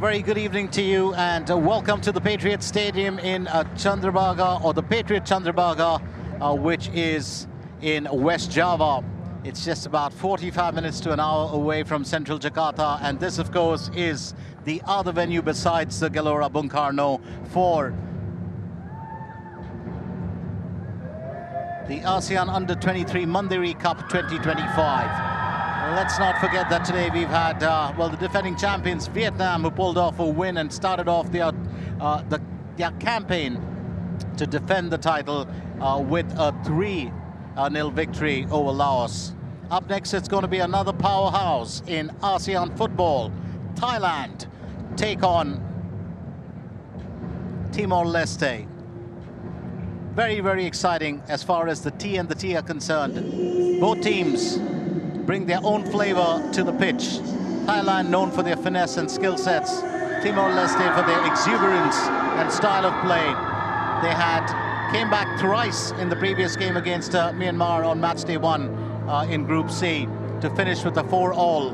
very good evening to you, and welcome to the Patriot Stadium in Chandrabhaga, or the Patriot Chandrabhaga, which is in West Java. It's just about 45 minutes to an hour away from central Jakarta, and this, of course, is the other venue besides the Gelora Bung Karno for the ASEAN Under-23 Mandiri Cup 2025. Let's not forget that today we've had, well, the defending champions, Vietnam, who pulled off a win and started off their campaign to defend the title with a 3-0 victory over Laos. Up next, it's going to be another powerhouse in ASEAN football. Thailand take on Timor-Leste. Very, very exciting as far as the T and the T are concerned. Both teams bring their own flavor to the pitch. Thailand known for their finesse and skill sets. Timor-Leste for their exuberance and style of play. They came back thrice in the previous game against Myanmar on match day 1 in Group C to finish with a 4-all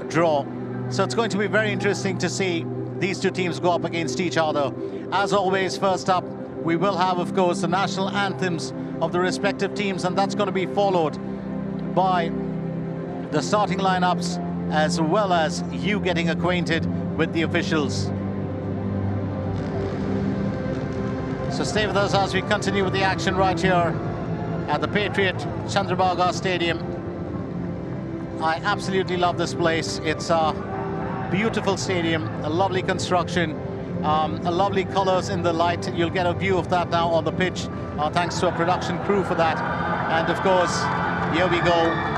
draw. So it's going to be very interesting to see these two teams go up against each other. As always, first up, we will have, of course, the national anthems of the respective teams, and that's going to be followed by the starting lineups, as well as you getting acquainted with the officials. So stay with us as we continue with the action right here at the Patriot Chandrabhaga Stadium. I absolutely love this place. It's a beautiful stadium, a lovely construction, lovely colors in the light. You'll get a view of that now on the pitch, thanks to a production crew for that. And of course, here we go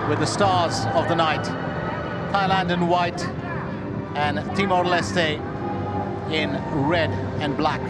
with the stars of the night. Thailand in white and Timor-Leste in red and black.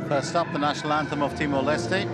First up, the national anthem of Timor-Leste.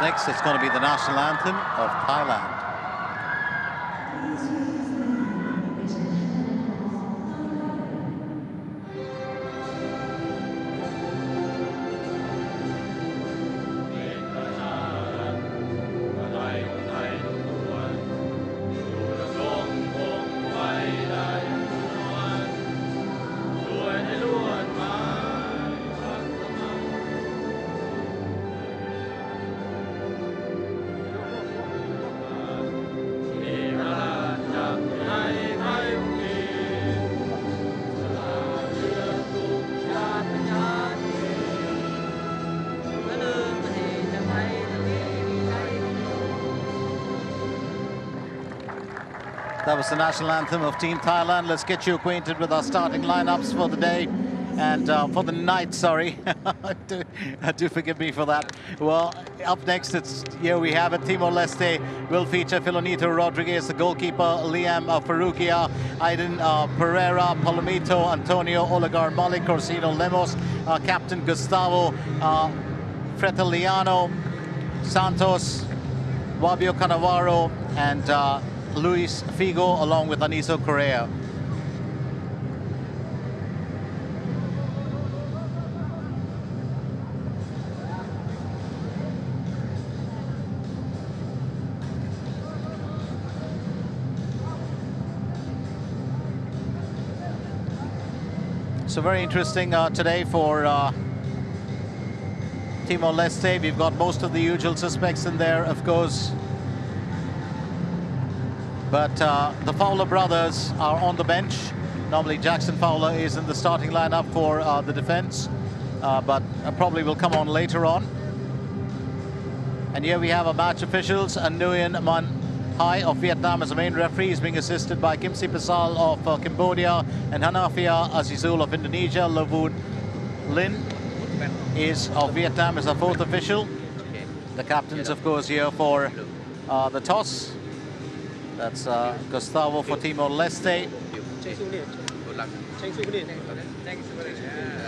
Next, it's going to be the national anthem of Thailand. That was the national anthem of Team Thailand. Let's get you acquainted with our starting lineups for the day. and for the night, sorry. do forgive me for that. Well, up next, here we have it. Timor-Leste will feature Filonito Rodriguez, the goalkeeper, Liam Farugia, Aiden Pereira, Palomito, Antonio, Olegar Malik, Corsino Lemos, Captain Gustavo Freteliano, Santos, Wabio Cannavaro, and Luis Figo, along with Aniso Correa. So very interesting today for Timor-Leste. We've got most of the usual suspects in there, of course. But the Fowler brothers are on the bench. Normally Jackson Fowler is in the starting lineup for the defense, but probably will come on later on. And here we have our match officials. Nguyen Man Hai of Vietnam as the main referee. Is being assisted by Kim Si Pasal of Cambodia and Hanafia Azizul of Indonesia. Lavud Lin is of Vietnam as a fourth official. The captains, of course, here for the toss. That's Gustavo for Timor-Leste.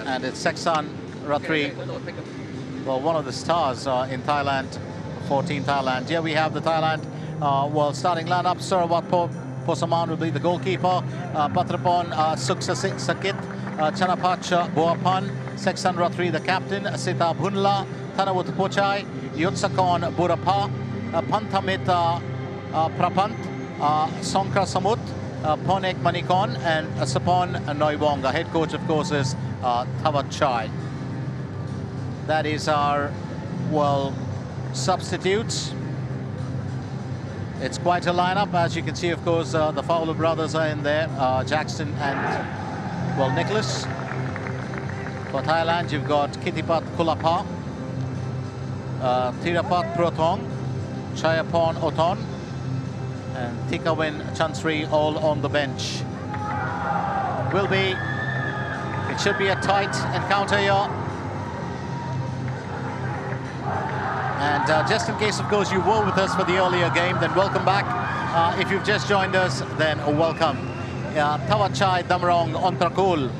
And it's Seksan Ratri, well, one of the stars in Thailand, for Team Thailand. Here we have the Thailand starting lineup. Sarawat Posaman will be the goalkeeper. Patrapon Suksa Sakit, Chanapach Boapan, Seksan Ratri the captain, Sita Bunla, Tanawut Pochai, Yutsakon Burapa, Pantamita Prapant, Songkra Samut, Ponek Manikon, and Sapon Noiwong. The head coach, of course, is Thawat Chai. That is our, well, substitutes. It's quite a lineup, as you can see. Of course, the Fowler brothers are in there, Jackson and, well, Nicholas. For Thailand, you've got Kittipat Kulapa, Thirapat Protong, Chayapon Oton, and Tikawin Chansri, all on the bench. It should be a tight encounter here. And just in case, of course, you were with us for the earlier game, then welcome back. If you've just joined us, then welcome. Thawachai Damrong Ontrakul,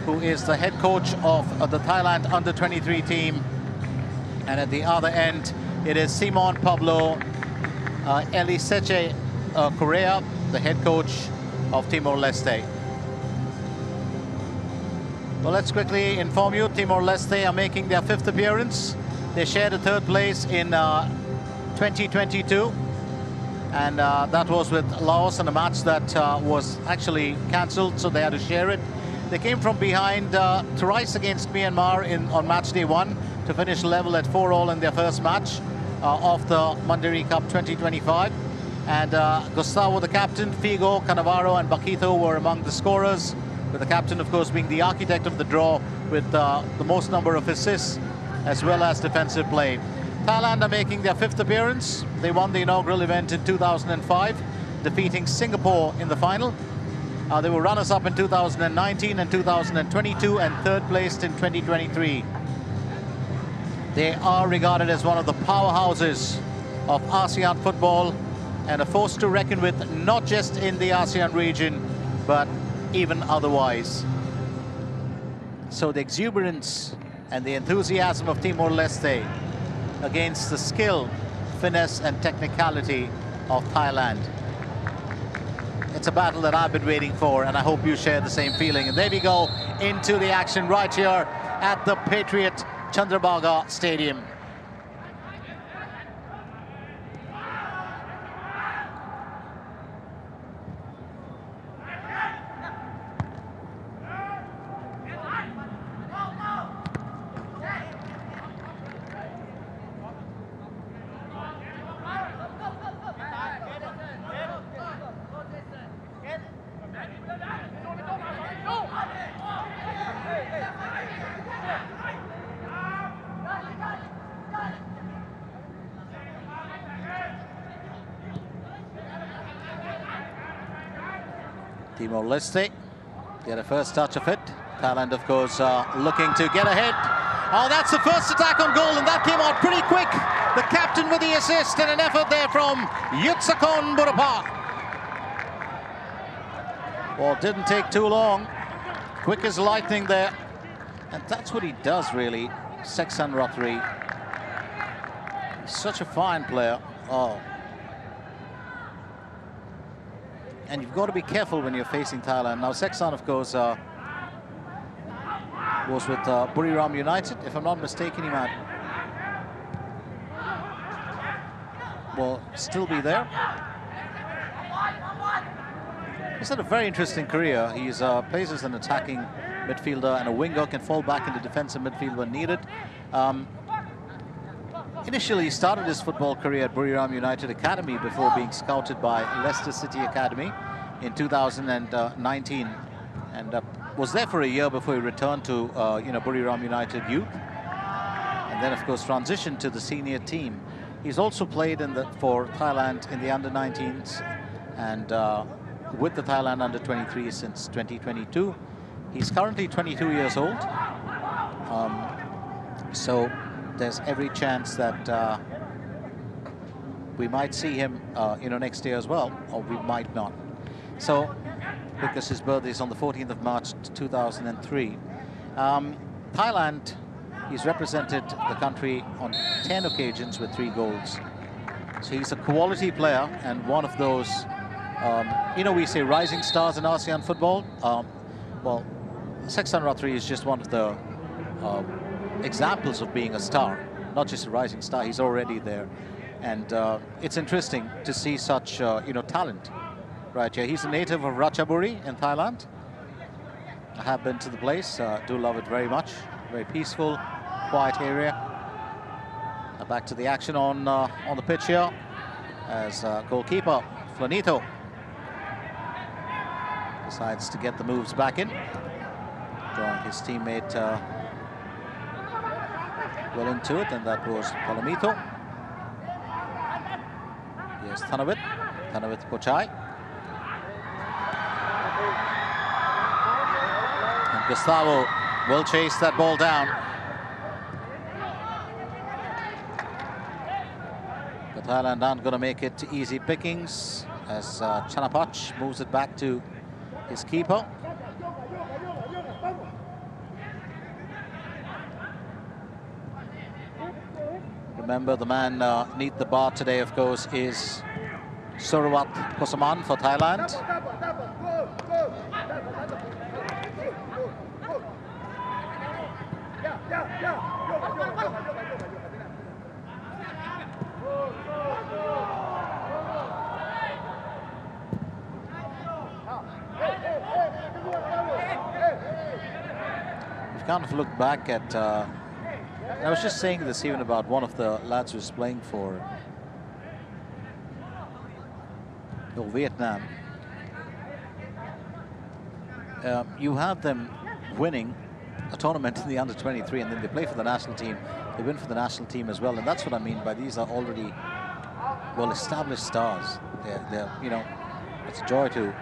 who is the head coach of the Thailand under-23 team. And at the other end, it is Simon Pablo Eliseche Correa, the head coach of Timor-Leste. Well, let's quickly inform you, Timor-Leste are making their 5th appearance. They shared a 3rd place in 2022, and that was with Laos in a match that was actually cancelled, so they had to share it. They came from behind thrice against Myanmar on match day 1 to finish level at 4-all in their first match of the Mandiri Cup 2025. And Gustavo, the captain, Figo, Cannavaro, and Bakito were among the scorers, with the captain, of course, being the architect of the draw with the most number of assists, as well as defensive play. Thailand are making their 5th appearance. They won the inaugural event in 2005, defeating Singapore in the final. They were runners-up in 2019 and 2022, and 3rd placed in 2023. They are regarded as one of the powerhouses of ASEAN football and a force to reckon with, not just in the ASEAN region, but even otherwise. So the exuberance and the enthusiasm of Timor-Leste against the skill, finesse, and technicality of Thailand. It's a battle that I've been waiting for, and I hope you share the same feeling. And there we go into the action right here at the Patriot Chandrabhaga Stadium. Timor-Leste get a first touch of it. Thailand, of course, looking to get ahead. Oh, that's the first attack on goal, and that came out pretty quick. The captain with the assist and an effort there from Yutsakon Burapa. Well, didn't take too long. Quick as lightning there. And that's what he does, really, Seksan Rathri. Such a fine player. Oh. And you've got to be careful when you're facing Thailand. Now, Seksan, of course, was with Buriram United. If I'm not mistaken, he might will still be there. He's had a very interesting career. He's plays as an attacking midfielder and a winger, can fall back into defensive midfield when needed. Initially, he started his football career at Buriram United Academy before being scouted by Leicester City Academy in 2019, and was there for a year before he returned to Buriram United Youth, and then of course transitioned to the senior team. He's also played for Thailand in the under-19s and with the Thailand under-23 since 2022. He's currently 22 years old, so there's every chance that we might see him next year as well, or we might not. So, because his birthday is on the 14th of March 2003. Thailand, he's represented the country on 10 occasions with 3 goals. So he's a quality player and one of those, we say rising stars in ASEAN football. Well, Seksan Rathri is just one of the examples of being a star, not just a rising star. He's already there. And it's interesting to see such, talent. Right here, he's a native of Ratchaburi in Thailand. I have been to the place, do love it very much. Very peaceful, quiet area. Now back to the action on the pitch here as goalkeeper Flanito decides to get the moves back in, drawing his teammate well into it, and that was Palomito. Here's Thanawit Kochai. Gustavo will chase that ball down. But Thailand aren't going to make it to easy pickings as Chanapach moves it back to his keeper. Remember, the man neath the bar today, of course, is Surawat Kosaman for Thailand. We've kind of looked back at I was just saying this even about one of the lads who's playing for Vietnam. You have them winning a tournament in the under-23, and then they play for the national team. They win for the national team as well, and that's what I mean by these are already well-established stars. They're it's a joy to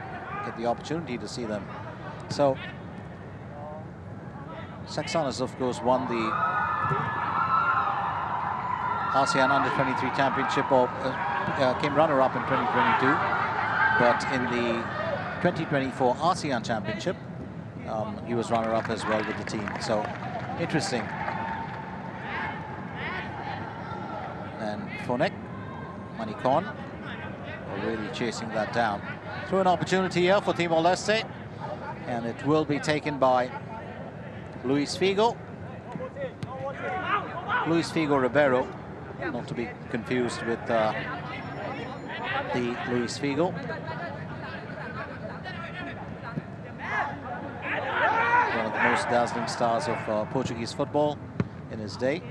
get the opportunity to see them. So Seksan has, of course, won the ASEAN Under-23 Championship, or came runner-up in 2022, but in the 2024 ASEAN Championship, he was runner-up as well with the team. So interesting. And Phonek, Manikon, are really chasing that down. Through an opportunity here for Timor-Leste, and it will be taken by Luis Figo. Luis Figo Ribeiro, not to be confused with the Luis Figo. One of the most dazzling stars of Portuguese football in his day.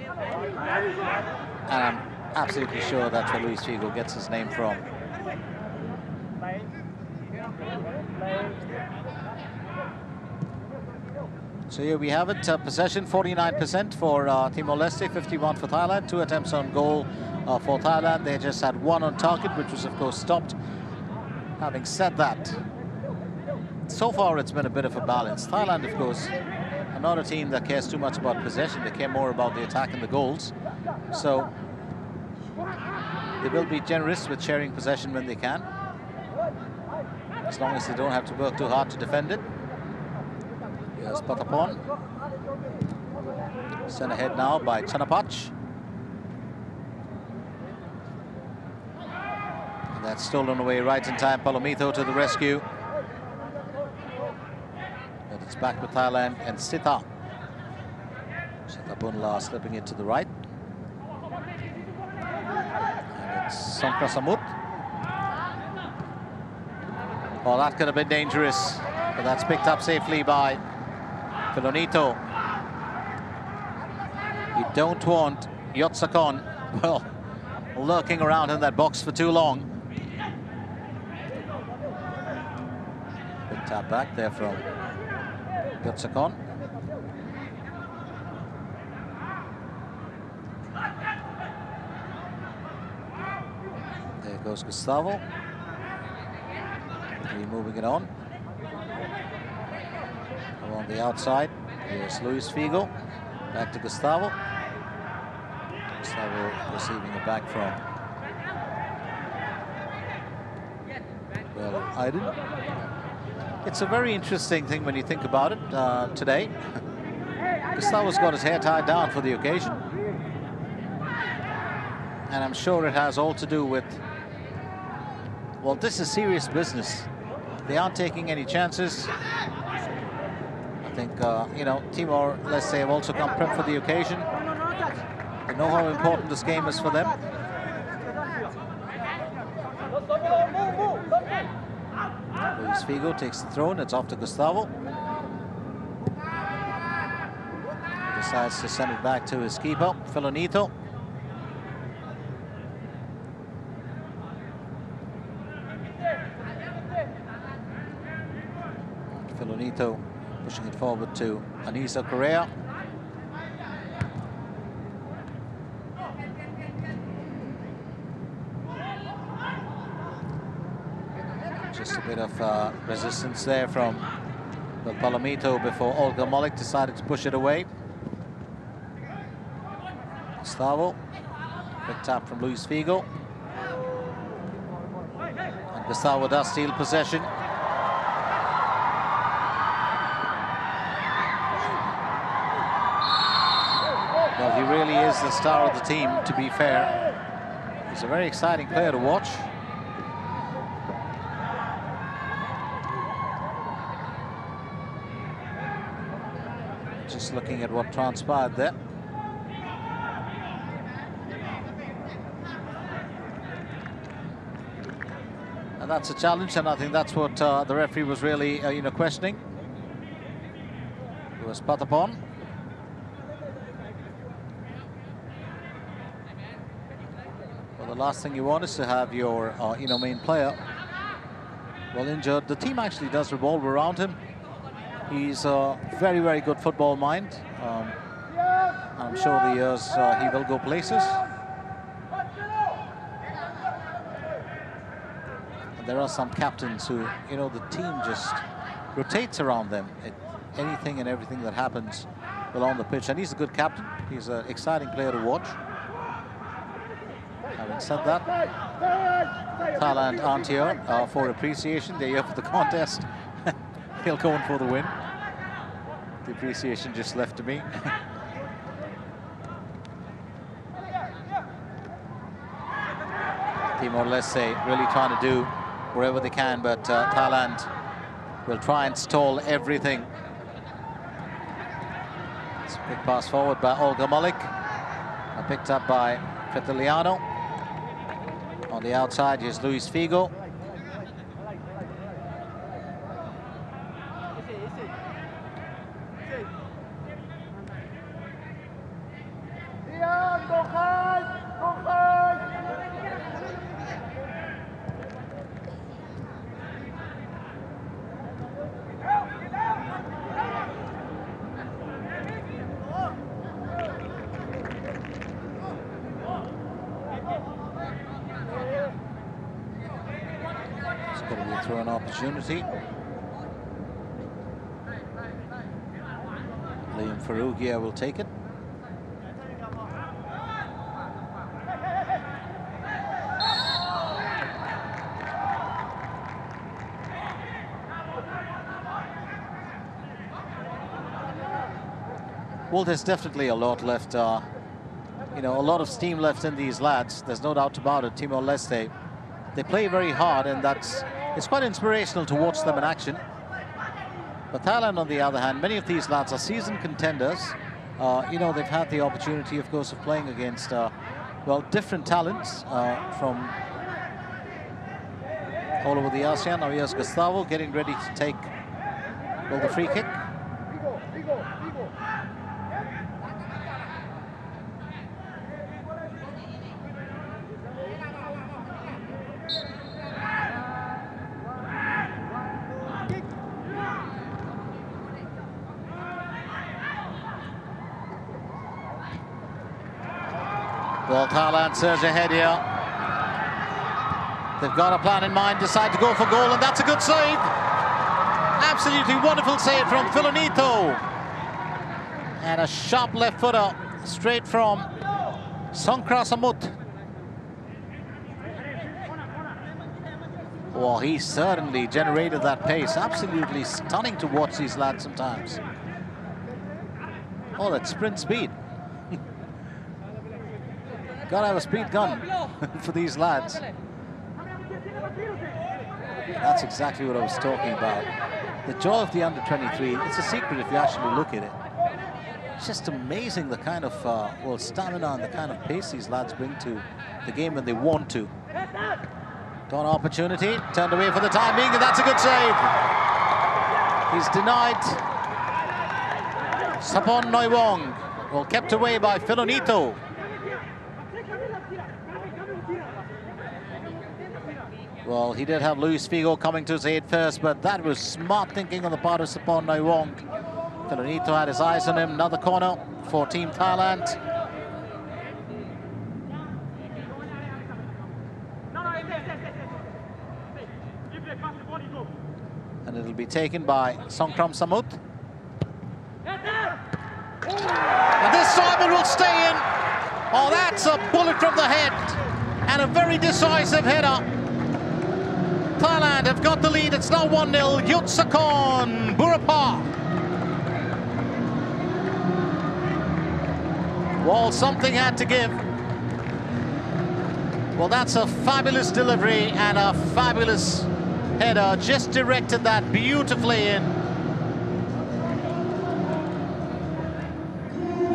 And I'm absolutely sure that's where Luis Figo gets his name from. So here we have it, possession 49% for Timor-Leste, 51 for Thailand, 2 attempts on goal for Thailand. They just had 1 on target, which was of course stopped. Having said that, so far it's been a bit of a balance. Thailand, of course, not a team that cares too much about possession. They care more about the attack and the goals. So they will be generous with sharing possession when they can, as long as they don't have to work too hard to defend it. Here's Patapon. Sent ahead now by Chanapach. And that's stolen away right in time. Palomito to the rescue. But it's back with Thailand and Sita. Sita Bunla slipping it to the right. And it's Songkrasamut. Oh, that could have been dangerous. But that's picked up safely by Filonito. You don't want Yotsakon, well, lurking around in that box for too long. Big tap back there from Yotsakon. There goes Gustavo. Moving it on. Along the outside, here's Luis Figo. Back to Gustavo. Gustavo receiving it back from, well, Aiden. It's a very interesting thing when you think about it today. Gustavo's got his hair tied down for the occasion. And I'm sure it has all to do with, well, this is serious business. They aren't taking any chances. I think, you know, Timor-Leste have also come prepped for the occasion. They know how important this game is for them. Luis Figo takes the throw, and it's off to Gustavo. Decides to send it back to his keeper, Filonito. Filonito pushing it forward to Anissa Correa. Just a bit of resistance there from Palomito before Olga Molik decided to push it away. Gustavo, big tap from Luis Figo. And Gustavo does steal possession. Well, he really is the star of the team, to be fair. He's a very exciting player to watch. Just looking at what transpired there. And that's a challenge, and I think that's what the referee was really, you know, questioning. It was Patapon. Well, the last thing you want is to have your, you know, main player well injured. The team actually does revolve around him. He's a very, very good football mind. I'm sure the years he will go places. And there are some captains who, you know, the team just rotates around them. Anything and everything that happens along the pitch. And he's a good captain. He's an exciting player to watch. Having said that, Thailand aren't here for appreciation. They're here for the contest. He'll go in for the win. The appreciation just left to me. Timor-Leste really trying to do wherever they can, but Thailand will try and stall everything. It's a big pass forward by Olga Molik. Picked up by Feteliano. On the outside, here's Luis Figo. Through an opportunity. Liam Farougia will take it. Well, there's definitely a lot left, you know, a lot of steam left in these lads. There's no doubt about it. Timor-Leste, they play very hard, and it's quite inspirational to watch them in action. But Thailand, on the other hand, many of these lads are seasoned contenders. You know, they've had the opportunity, of course, of playing against, well, different talents from all over the ASEAN. Now here's Gustavo getting ready to take, well, the free kick. Well, Thailand surge ahead here. They've got a plan in mind, decide to go for goal, and that's a good save. Absolutely wonderful save from Filonito. And a sharp left footer straight from Songkra Samut. Well, he certainly generated that pace. Absolutely stunning to watch these lads sometimes. Oh, that sprint speed. Gotta have a speed gun for these lads. That's exactly what I was talking about. The joy of the under-23, it's a secret if you actually look at it. It's just amazing the kind of, well, stamina and the kind of pace these lads bring to the game when they want to. Got an opportunity, turned away for the time being, and that's a good save. He's denied. Sapon Noiwong, well, kept away by Filonito. Well, he did have Luis Figo coming to his aid first, but that was smart thinking on the part of Sapon Noiwong. Filonito had his eyes on him. Another corner for Team Thailand. And it'll be taken by Songkram Samut. And this time it will stay in. Oh, that's a bullet from the head. And a very decisive header. Thailand have got the lead. It's now 1-0. Yutsakon Burapa. Well, something had to give. Well, that's a fabulous delivery and a fabulous header. Just directed that beautifully in.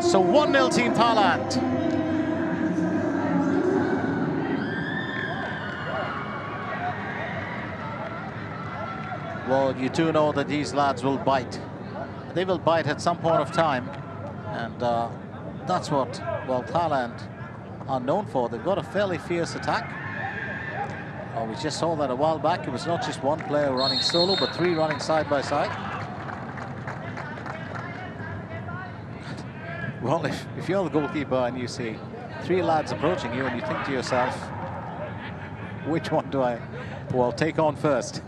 So 1-0 Team Thailand. Well, you do know that these lads will bite. They will bite at some point of time. And that's what, well, Thailand are known for. They've got a fairly fierce attack. Oh, we just saw that a while back. It was not just one player running solo, but three running side by side. Well, if you're the goalkeeper and you see three lads approaching you and you think to yourself, which one do I, well, take on first?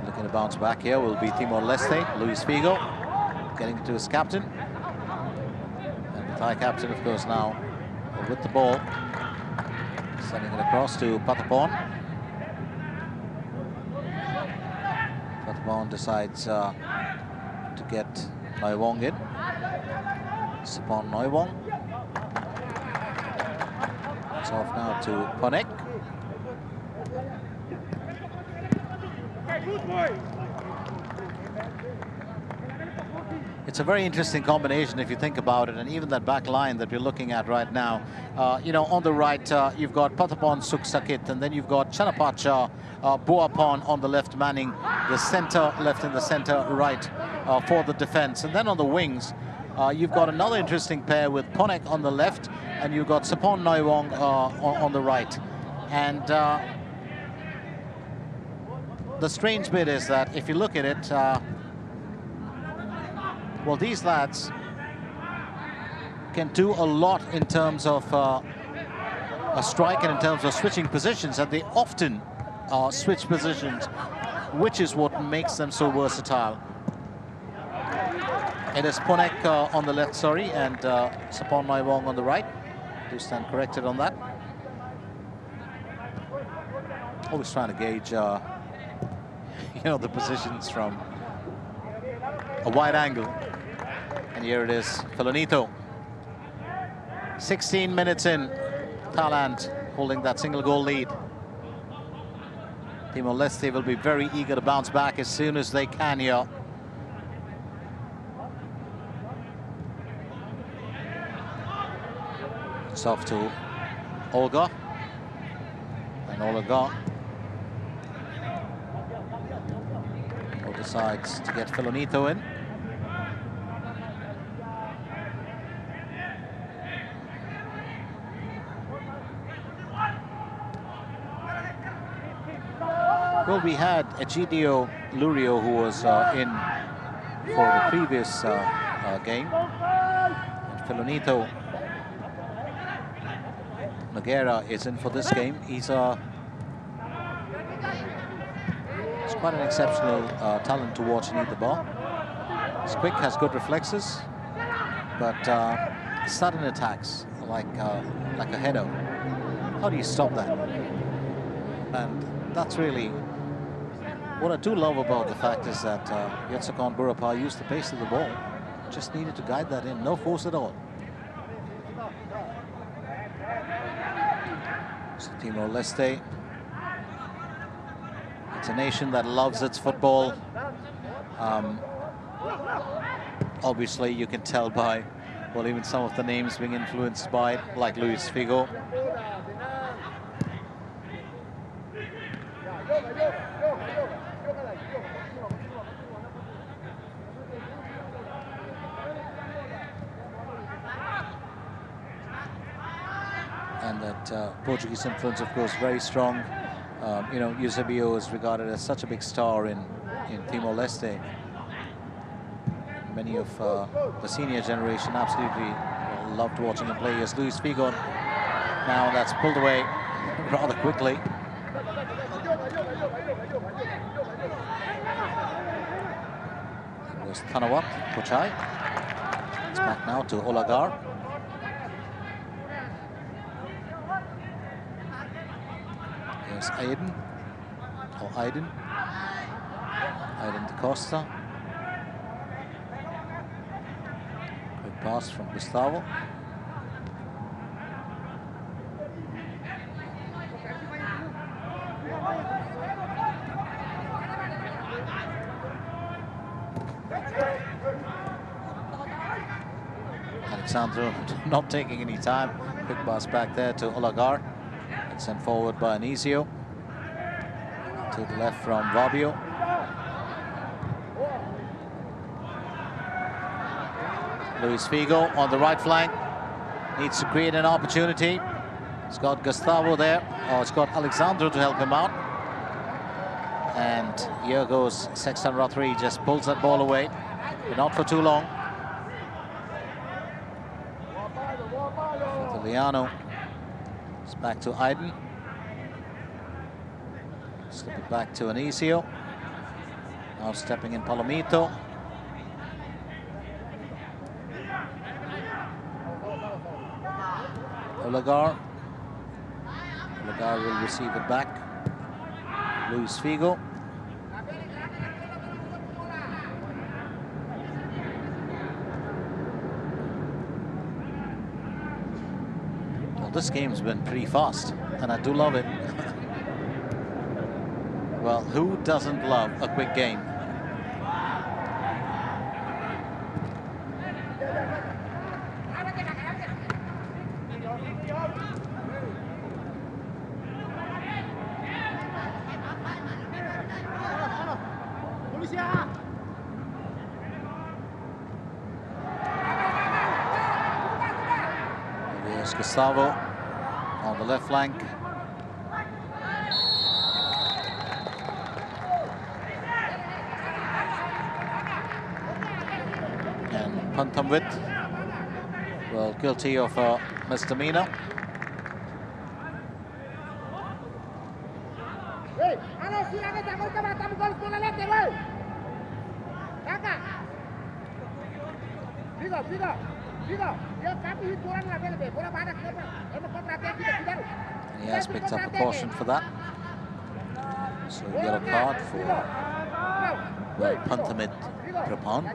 Looking to bounce back here will be Timor-Leste, Luis Figo, getting to his captain. And the Thai captain, of course, now with the ball, sending it across to Patapon. Patapon decides to get Noiwong in. Sapon Noiwong. It's off now to Ponek. It's a very interesting combination if you think about it, and even that back line that we're looking at right now. You know, on the right, you've got Patapon Suksakit, and then you've got Chanapacha Buapon on the left, manning the center left and the center right for the defense. And then on the wings, you've got another interesting pair with Ponek on the left, and you've got Sapon Noiwong on the right. And the strange bit is that if you look at it, well, these lads can do a lot in terms of a strike and in terms of switching positions, and they often switch positions which is what makes them so versatile. It is Ponek on the left, sorry, and Sapon Maivong on the right. Do stand corrected on that. Always trying to gauge, you know, the positions from a wide angle. And here it is, Filonito. 16 minutes in, Thailand holding that single goal lead. Timor-Leste will be very eager to bounce back as soon as they can here. It's off to Olga. And Olga decides to get Filonito in. Well, we had Egidio Lurio, who was in for the previous game. And Filonito Nogueira is in for this game. He's quite an exceptional talent to watch and eat the ball. He's quick, has good reflexes, but sudden attacks like a header. How do you stop that? And that's really what I do love about the fact is that Yatsakan Burapha used the pace of the ball. Just needed to guide that in, no force at all. So Timor-Leste, it's a nation that loves its football. Obviously, you can tell by, well, even some of the names being influenced by it, like Luis Figo. And that Portuguese influence, of course, very strong. You know, Eusebio is regarded as such a big star in Timor-Leste. Many of the senior generation absolutely loved watching him play. As Luis Figo, now that's pulled away rather quickly. There's Thanawat Kochai. It's back now to Olagar. There's Aiden, or Aiden Da Costa. Quick pass from Gustavo. Alexandro not taking any time. Quick pass back there to Olagar. And sent forward by Anisio. To the left from Vabio. Luis Figo on the right flank. Needs to create an opportunity. It's got Gustavo there. Oh, it's got Alexandro to help him out. And here goes Sexton Rathri, just pulls that ball away. But not for too long. Italiano. It's back to Aiden. Slip it back to Anisio. Now stepping in Palomito. Olagar. Olagar will receive it back. Luis Figo. Well, this game's been pretty fast, and I do love it. Well, who doesn't love a quick game? There's Gustavo on the left flank. And Pantamwit, well, guilty of misdemeanor. He has picked up a caution for that. So yellow card for Panthamit Prapant.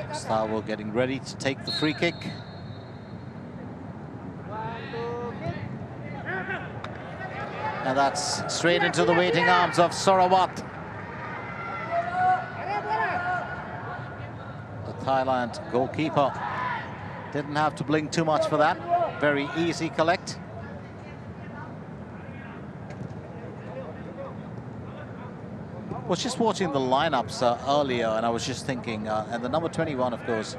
Gustavo getting ready to take the free kick. And that's straight into the waiting arms of Sarawat. The Thailand goalkeeper didn't have to blink too much for that. Very easy collect. I was just watching the lineups earlier, and I was just thinking, and the number 21, of course,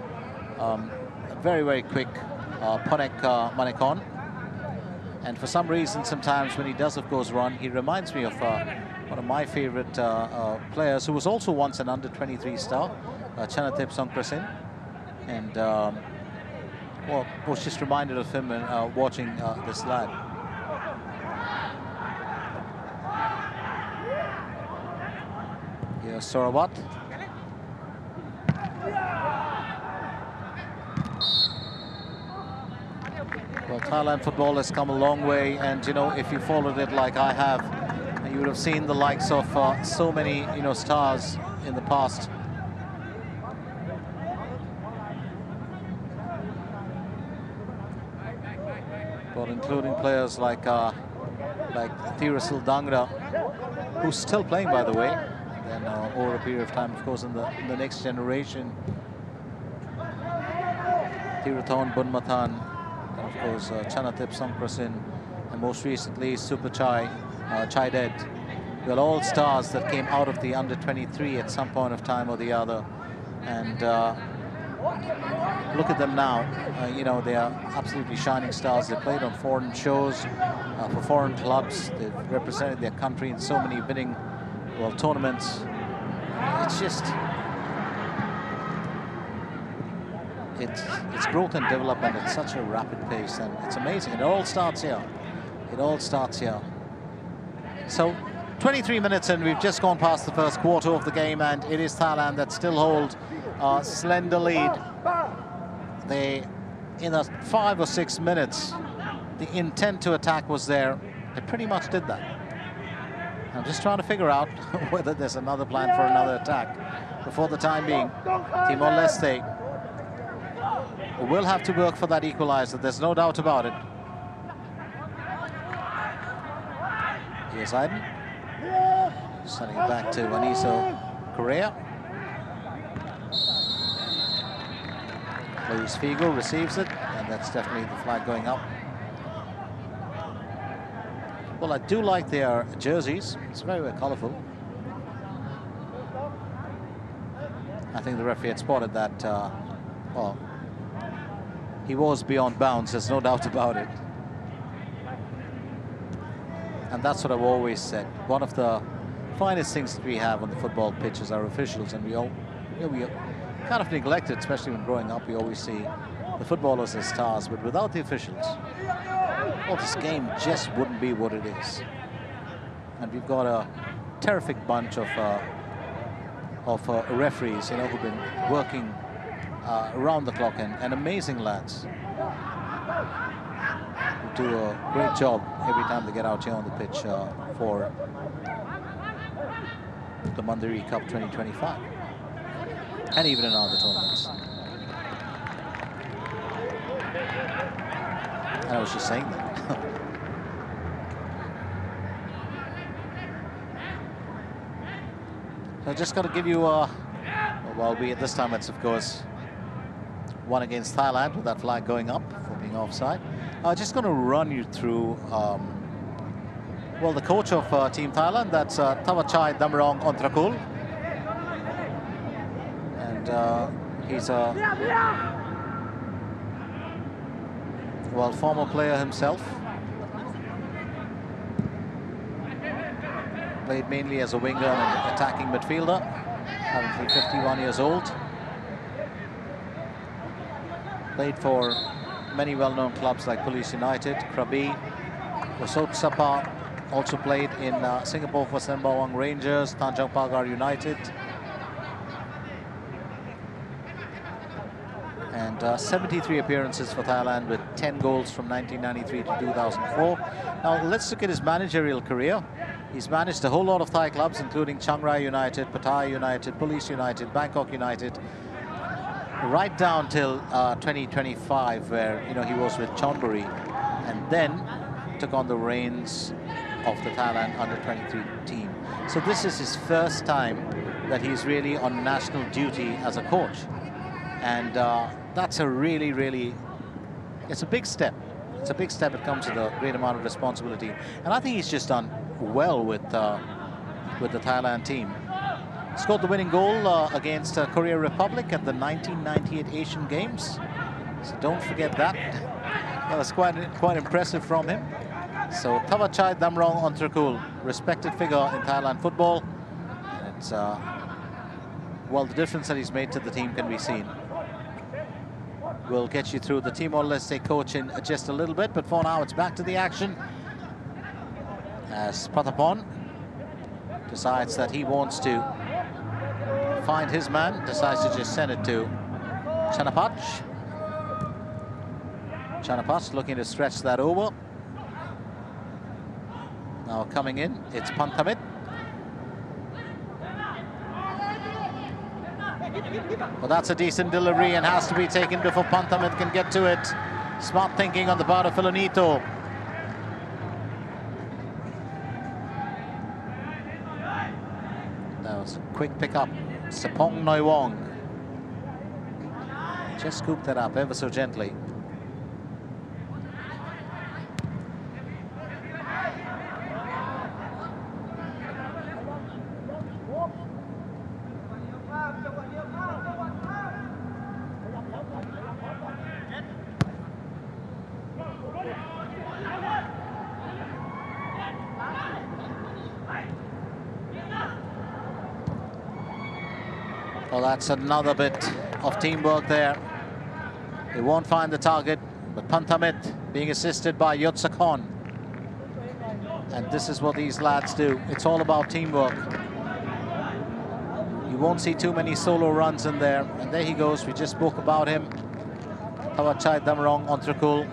very, very quick, Ponek Manekon. And for some reason, sometimes when he does, of course, run, he reminds me of one of my favorite players, who was also once an under-23 star, Chanatip Songkrasin. And, well, was just reminded of him watching this lad. Here's Sarawat. Well, Thailand football has come a long way, and you know, if you followed it like I have, you would have seen the likes of so many, you know, stars in the past. But including players like Thirasil Dangra, who's still playing, by the way, and over a period of time, of course, in the next generation, Thirathon Bunmathan. And of course, Chanatip Songkrasin, and most recently Super Chai Ded. Well, all stars that came out of the under-23 at some point of time or the other. And look at them now. You know, they are absolutely shining stars. They played on foreign shows for foreign clubs. They've represented their country in so many winning, well, tournaments. It's just... It's growth and development at such a rapid pace, and it's amazing. It all starts here. It all starts here. So 23 minutes and we've just gone past the first quarter of the game, and it is Thailand that still hold a slender lead. They, in the 5 or 6 minutes, the intent to attack was there. They pretty much did that. I'm just trying to figure out whether there's another plan for another attack. But for the time being, Timor-Leste will have to work for that equalizer. There's no doubt about it. Here's Aiden. Sending it back to Aniso Correa. Luis Figo receives it, and that's definitely the flag going up. Well, I do like their jerseys. It's very, very colourful. I think the referee had spotted that, well, he was beyond bounds, there's no doubt about it. And that's what I've always said. One of the finest things that we have on the football pitch is our officials, and we kind of neglect it, especially when growing up. We always see the footballers as stars, but without the officials, well, this game just wouldn't be what it is. And we've got a terrific bunch of referees, you know, who've been working around the clock, and amazing lads who do a great job every time they get out here on the pitch for the Mandiri Cup 2025 and even in other tournaments. And I was just saying that. So I just got to give you well, albeit this time it's of course one against Thailand with that flag going up for being offside. Just going to run you through, well, the coach of Team Thailand, that's Thawachai Damrong Ontrakul. And he's a, well, former player himself. Played mainly as a winger and an attacking midfielder. Currently 51 years old. Played for many well-known clubs like Police United, Krabi, Osot Sapa. Also played in Singapore for Sembawang Rangers, Tanjung Pagar United. And 73 appearances for Thailand with 10 goals from 1993 to 2004. Now let's look at his managerial career. He's managed a whole lot of Thai clubs, including Chiang Rai United, Pattaya United, Police United, Bangkok United, right down till 2025, where he was with Chonburi, and then took on the reins of the Thailand under-23 team. So this is his first time that he's really on national duty as a coach, and that's a really, it's a big step. It's a big step. It comes with a great amount of responsibility, and I think he's just done well with the Thailand team. Scored the winning goal against Korea Republic at the 1998 Asian Games. So don't forget that. That was quite impressive from him. So Thawachai Damrong Ontrakul, respected figure in Thailand football. And it's well, the difference that he's made to the team can be seen. We'll get you through the Timor-Leste coach in just a little bit, but for now it's back to the action as Patapon decides that he wants to find his man, decides to just send it to Chanapach. Chanapach looking to stretch that over. Now coming in, it's Panthamit. Well, that's a decent delivery and has to be taken before Panthamit can get to it. Smart thinking on the part of Filonito. That was a quick pickup. Sapong Noiwong just scooped that up ever so gently. Well, that's another bit of teamwork there. They won't find the target, but Panthamit being assisted by Yotsakon. And this is what these lads do. It's all about teamwork. You won't see too many solo runs in there. And there he goes. We just spoke about him. Thawachai Damrong Ontrakul.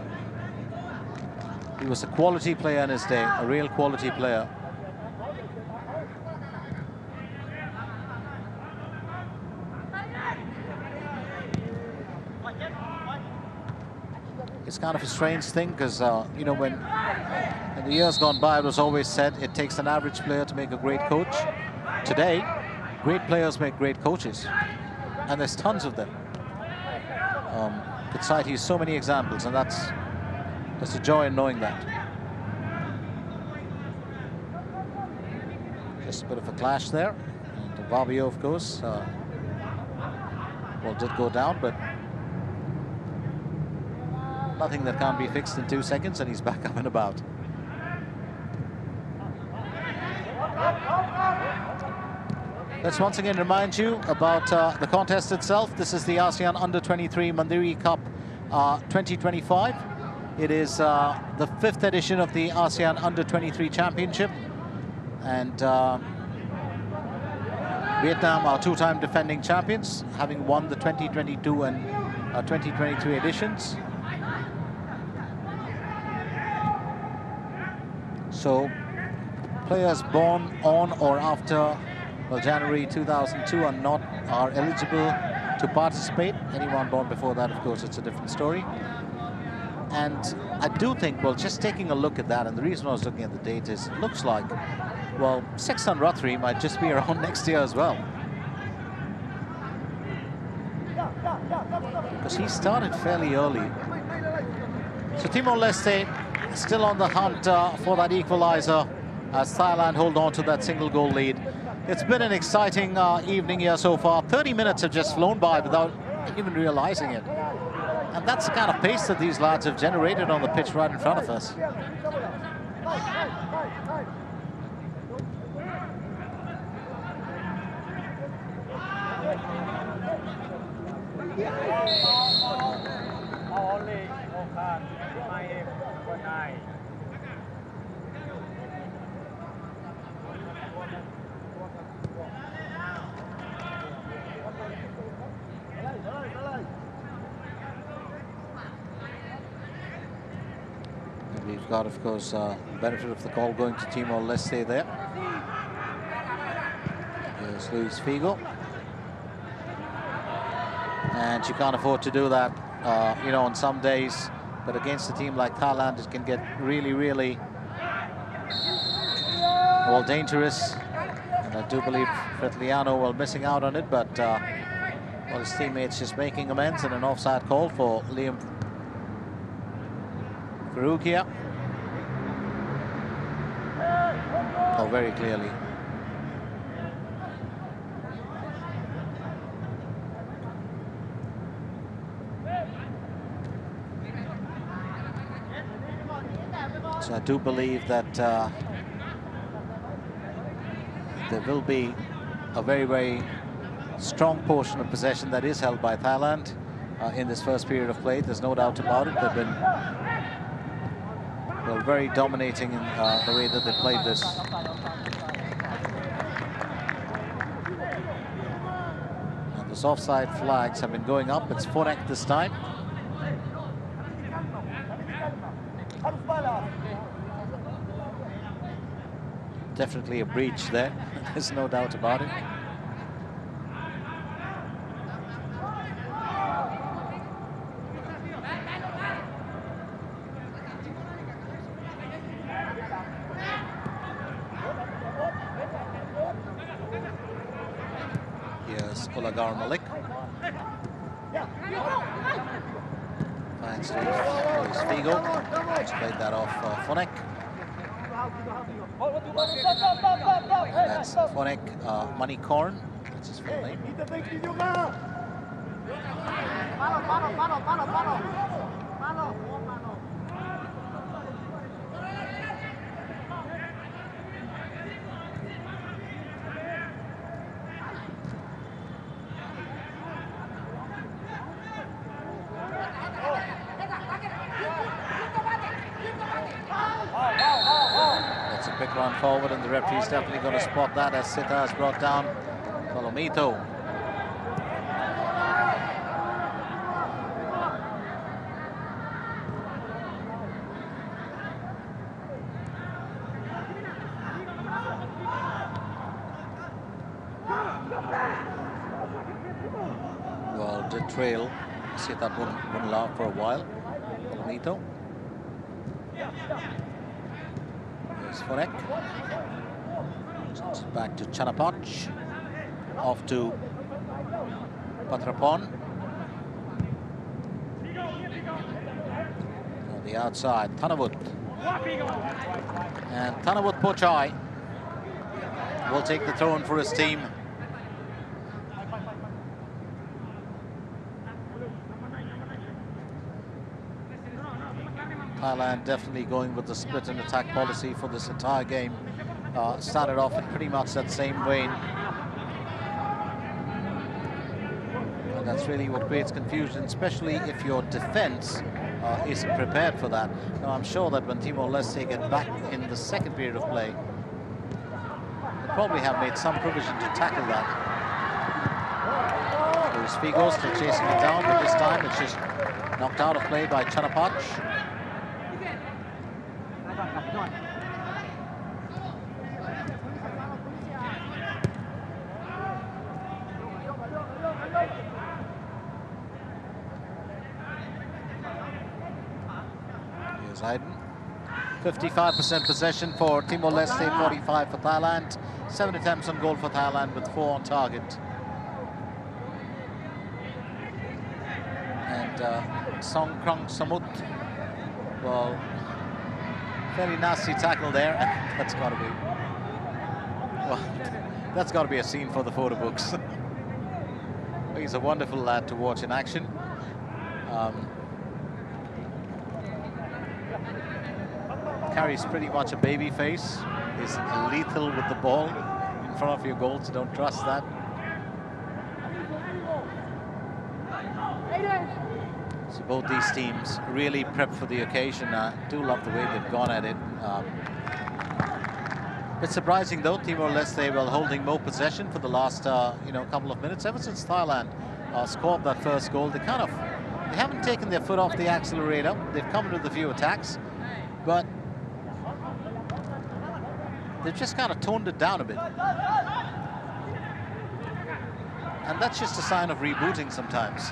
He was a quality player in his day, a real quality player. It's kind of a strange thing because, you know, when in the years gone by, it was always said it takes an average player to make a great coach. Today, great players make great coaches, and there's tons of them. Could cite you so many examples, and that's a joy in knowing that. Just a bit of a clash there, and Barbio, of course, well, did go down, but nothing that can't be fixed in 2 seconds, and he's back up and about. Let's once again remind you about the contest itself. This is the ASEAN Under-23 Mandiri Cup 2025. It is the 5th edition of the ASEAN Under-23 Championship. And Vietnam are 2-time defending champions, having won the 2022 and 2023 editions. So players born on or after January 2002 are eligible to participate. Anyone born before that, of course, it's a different story. And I do think, well, just taking a look at that, and the reason I was looking at the date is, it looks like, well, Sexton Rathri might just be around next year as well. Because he started fairly early. So Timor-Leste still on the hunt for that equalizer as Thailand hold on to that single goal lead. It's been an exciting evening here so far. 30 minutes have just flown by without even realizing it. And that's the kind of pace that these lads have generated on the pitch right in front of us. We've got, of course, benefit of the call going to Timor-Leste there. Here's Luis Figo. And you can't afford to do that, you know, on some days. But against a team like Thailand, it can get really, really, well, dangerous. And I do believe Fretliano, well, missing out on it, but well, his teammates just making amends, and an offside call for Liam Faruqia. Oh, very clearly. So I do believe that there will be a very, very strong portion of possession that is held by Thailand in this first period of play. There's no doubt about it. They've been, well, very dominating in the way that they played this. And those offside flags have been going up. It's Fonek this time. Definitely a breach there. There's no doubt about it. Here's Ulagar Malik. Thanks to Luis Figo. He's played that off Fonek. That's Fonek Manikorn. That's his full name. Quick run forward, and the referee's definitely going to spot that as Sita has brought down Colomito. Well, did trail Sita Bunla for a while. Colomito. Fonek. Back to Chanapach. Off to Patrapon. On the outside, Thanavut. And Thanavut Pochai will take the throw-in for his team. Thailand definitely going with the split and attack policy for this entire game. Started off in pretty much that same vein. And that's really what creates confusion, especially if your defense isn't prepared for that. Now, I'm sure that when Timor-Leste get back in the second period of play, they probably have made some provision to tackle that. Luis Figo still chasing it down, but this time it's just knocked out of play by Chanapach. Here's Aiden. 55% possession for Timor-Leste, 45 for Thailand. 7 attempts on goal for Thailand with 4 on target. And Song Krong Samut, well, very nasty tackle there. That's got to be, well, that's got to be a scene for the photo books. He's a wonderful lad to watch in action. Carries pretty much a baby face. He's lethal with the ball in front of your goal, so don't trust that. both these teams really prepped for the occasion. I do love the way they've gone at it. It's surprising though, Timor-Leste while holding more possession for the last couple of minutes. Ever since Thailand scored that first goal, they haven't taken their foot off the accelerator. They've come in with a few attacks, but they've just kind of toned it down a bit. And that's just a sign of rebooting sometimes.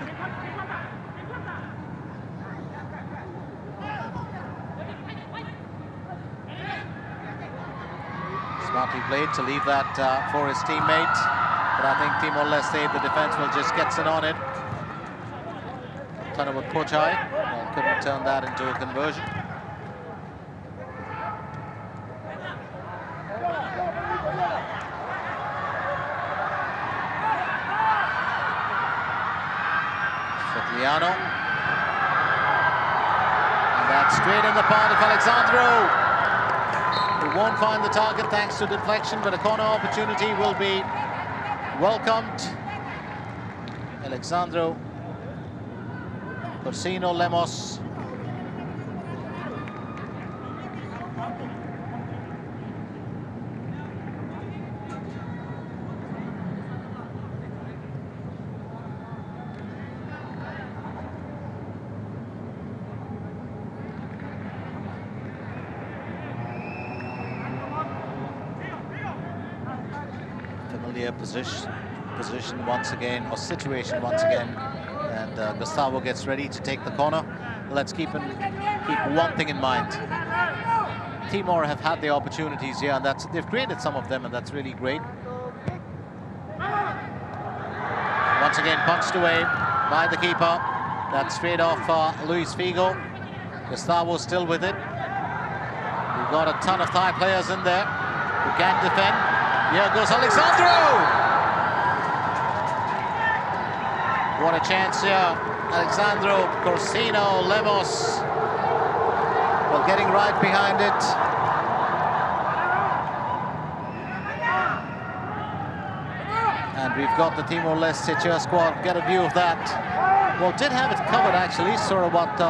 Smartly played to leave that for his teammate. But I think Timor-Leste, the defense will just get in on it. Thanawood Pochai couldn't turn that into a conversion. Liano, and that's straight in the path of Alexandro. He won't find the target thanks to deflection, but a corner opportunity will be welcomed. Alexandro, Corsino, Lemos. Position once again, or situation once again, and Gustavo gets ready to take the corner. Let's keep one thing in mind. Timor have had their opportunities here, and they've created some of them, and that's really great. Once again, punched away by the keeper. That's straight off Luis Figo. Gustavo still with it. We've got a ton of Thai players in there who can defend. Here goes Alexandro! What a chance here. Alexandro, Corsino, Lemos. Well, getting right behind it. And we've got the Timor-Leste cheer squad. Get a view of that. Well, did have it covered actually, Sarawat.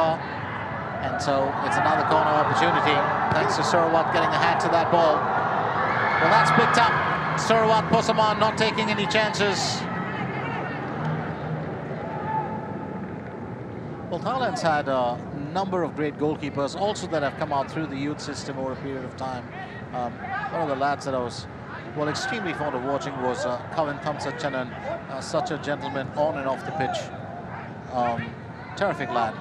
And so it's another corner opportunity. Thanks to Sarawat getting a hand to that ball. Well, that's picked up. Sarawat Posaman not taking any chances. Well, Thailand's had a number of great goalkeepers also that have come out through the youth system over a period of time. One of the lads that I was extremely fond of watching was Kavin Thamsachanan, such a gentleman on and off the pitch. Terrific lad.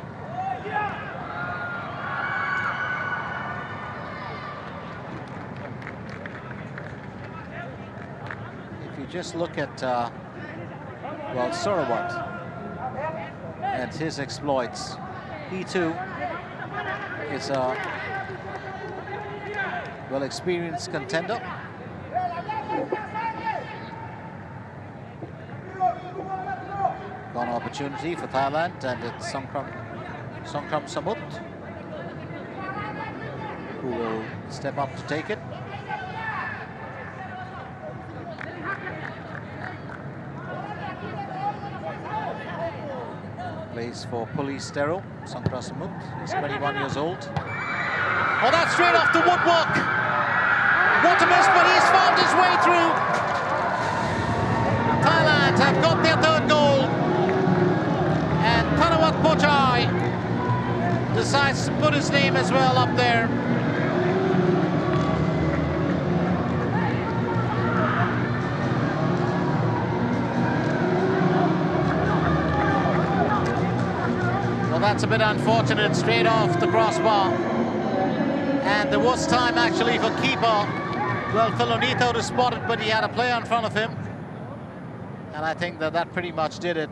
If you just look at, well, Sarawat and his exploits, he too is a well-experienced contender. Got an opportunity for Thailand, and it's Songkram Samut who will step up to take it. Plays for Police Terrell, Songkram Samut. He's 21 years old. Oh, that's straight off the woodwork. What a miss, but he's found his way through. Thailand have got their third goal. And Thanawood Pochai decides to put his name as well up there. Well, that's a bit unfortunate, straight off the crossbar. And there was time actually for keeper, well, Filonito to spot it, but he had a player in front of him. And I think that pretty much did it.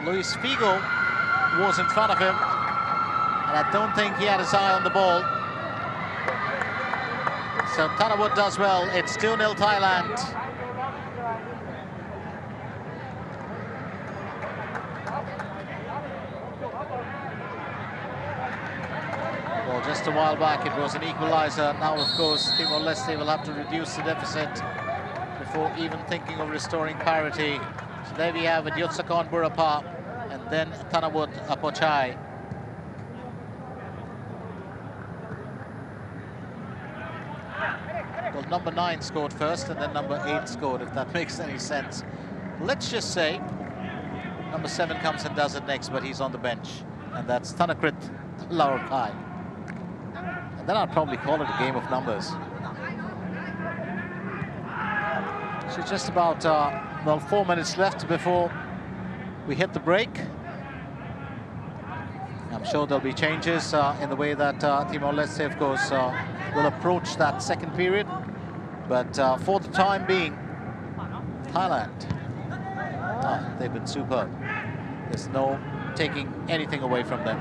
Luis Figo was in front of him, and I don't think he had his eye on the ball. So Thanawood does well. It's 2-0 Thailand. Well, just a while back it was an equalizer. Now, of course, Timor-Leste will have to reduce the deficit before even thinking of restoring parity. So there we have it, Yutsakon Burapha and then Thanawut Apochai. Well, number 9 scored first, and then number 8 scored, if that makes any sense. Let's just say number 7 comes and does it next, but he's on the bench, and that's Thanakrit Laurkai. And then I'd probably call it a game of numbers. So just about, well, 4 minutes left before we hit the break. I'm sure there'll be changes in the way that Timor-Leste, of course, will approach that second period. But for the time being, Thailand, they've been superb. There's no taking anything away from them.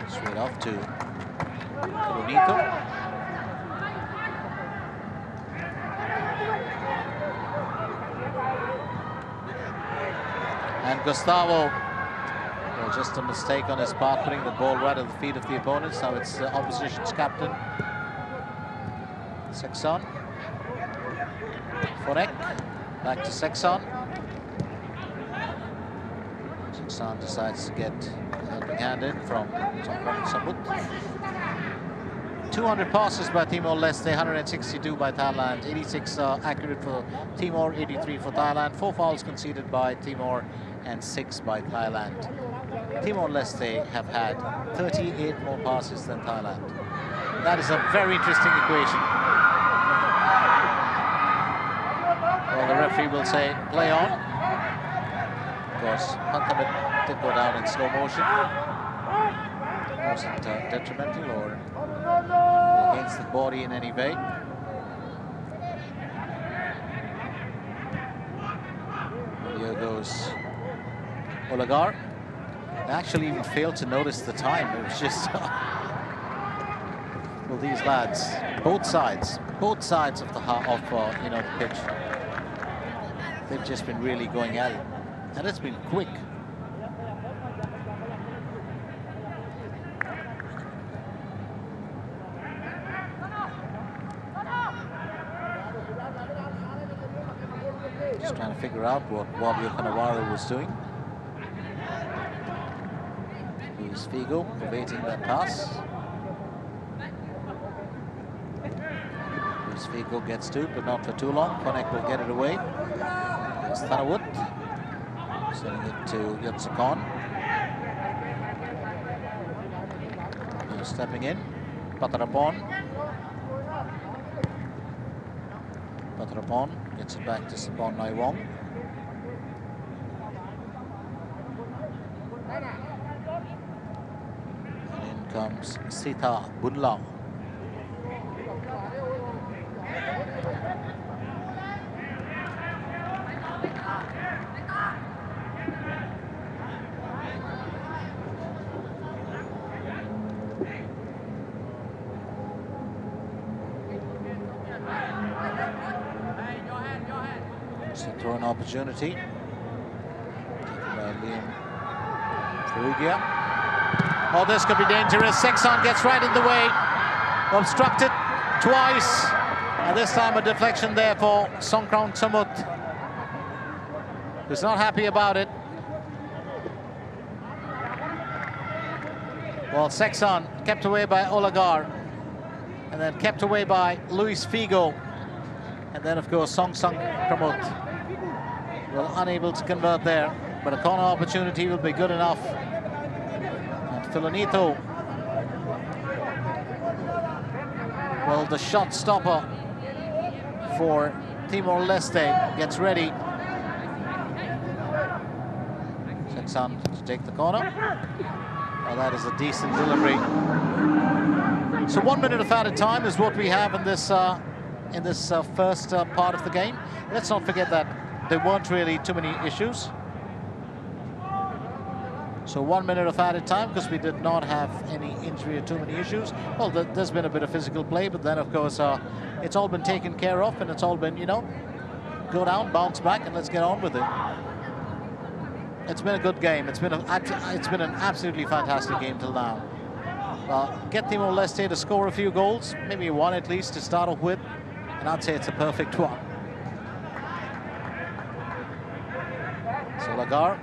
Straight off to Bonito. And Gustavo, well, just a mistake on his part, putting the ball right at the feet of the opponents. Now it's the opposition's captain, Sexton. Fonek, back to Sexton. Sexton decides to get a helping hand in from Samut. 200 passes by Timor-Leste, 162 by Thailand, 86 accurate for Timor, 83 for Thailand, 4 fouls conceded by Timor and 6 by Thailand. Timor-Leste have had 38 more passes than Thailand. That is a very interesting equation. Well, the referee will say, play on. Of course, Anthems did go down in slow motion. It wasn't detrimental or against the body in any way. Here goes Olagar. I actually even failed to notice the time. It was just well, these lads, both sides of the you know, the pitch, they've just been really going at it, and it's been quick. Just trying to figure out what Wabio Kanawara was doing. Luis Figo evading that pass. Luis Figo gets to it, but not for too long. Fonek will get it away. There's Thanawut, sending it to Yotsukan. Now stepping in, Patarapon. Patarapon gets it back to Sapon Naiwong. And in comes Sita Bunlao. Throw an opportunity. Taken by Liam Perugia. Oh, this could be dangerous. Sexton gets right in the way. Obstructed twice. And this time a deflection there for Songkran Samut, who's not happy about it. Well, Sexton kept away by Olagar. And then kept away by Luis Figo. And then, of course, Song Kramut. Well, unable to convert there, but a corner opportunity will be good enough. And Filonito, well, the shot stopper for Timor-Leste gets ready. Sexton to take the corner. Well, that is a decent delivery. So 1 minute of added time is what we have in this first part of the game. Let's not forget that there weren't really too many issues. So 1 minute of added time because we did not have any injury or too many issues. Well, there's been a bit of physical play, but then of course it's all been taken care of, and it's all been, you know, go down, bounce back, and let's get on with it. It's been a good game. It's been an absolutely fantastic game till now. Get Timor-Leste to score a few goals, maybe one at least to start off with, and I'd say it's a perfect one. Bolagar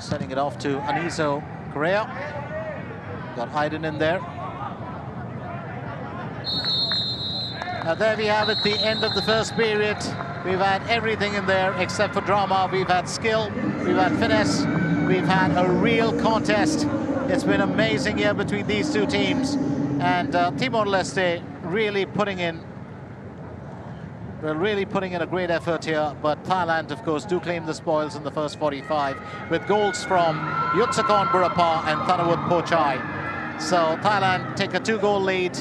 sending it off to Aniso Correa. Got Aiden in there. Now there we have it, the end of the first period. We've had everything in there except for drama. We've had skill, we've had finesse, we've had a real contest. It's been amazing here between these two teams. And Timor-Leste really putting in a great effort here. But Thailand, of course, do claim the spoils in the first 45 with goals from Yutsakon Burapa and Thanawut Pochai. So Thailand take a 2-goal lead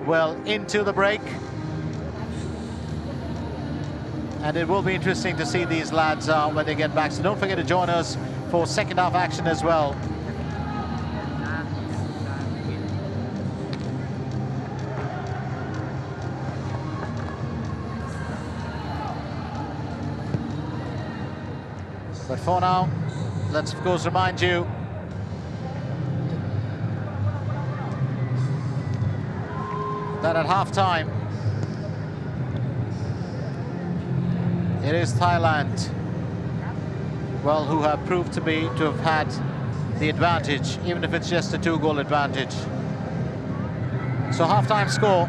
well into the break. And it will be interesting to see these lads when they get back. So don't forget to join us for second half action as well. But for now, let's of course remind you that at half-time, it is Thailand, well, who have proved to have had the advantage, even if it's just a 2-goal advantage. So half-time score.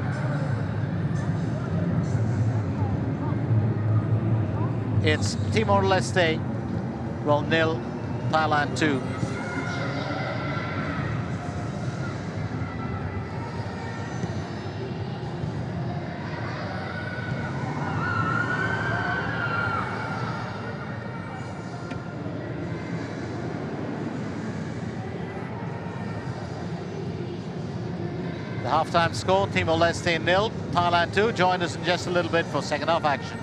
It's Timor-Leste, well, 0, Thailand 2. The half-time score, Timor-Leste 0, Thailand 2. Join us in just a little bit for second half action.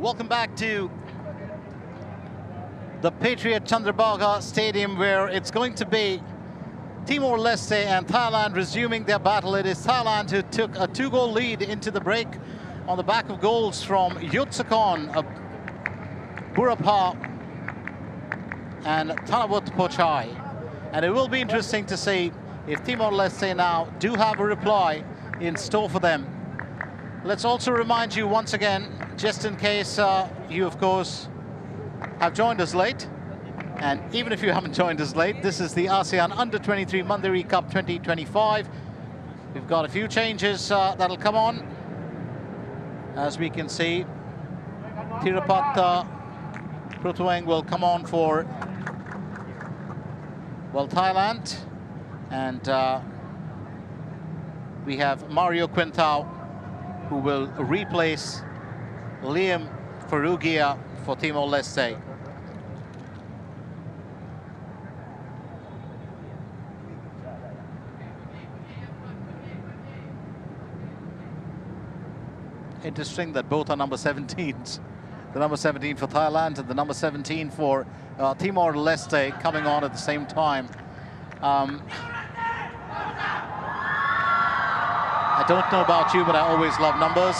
Welcome back to the Patriot Chandrabhaga Stadium, where it's going to be Timor-Leste and Thailand resuming their battle. It is Thailand who took a 2-goal lead into the break on the back of goals from Yutsakon, Burapa and Tanawut Pochai. And it will be interesting to see if Timor-Leste now do have a reply in store for them. Let's also remind you once again, just in case you, of course, have joined us late, and even if you haven't joined us late, this is the ASEAN Under-23 Mandiri Cup 2025. We've got a few changes that'll come on. As we can see, Thirapat Pruthueng will come on for, well, Thailand. And we have Mario Quintao, who will replace Liam Farugia for Timor-Leste. Interesting that both are number 17s. The number 17 for Thailand and the number 17 for Timor-Leste coming on at the same time. I don't know about you, but I always love numbers.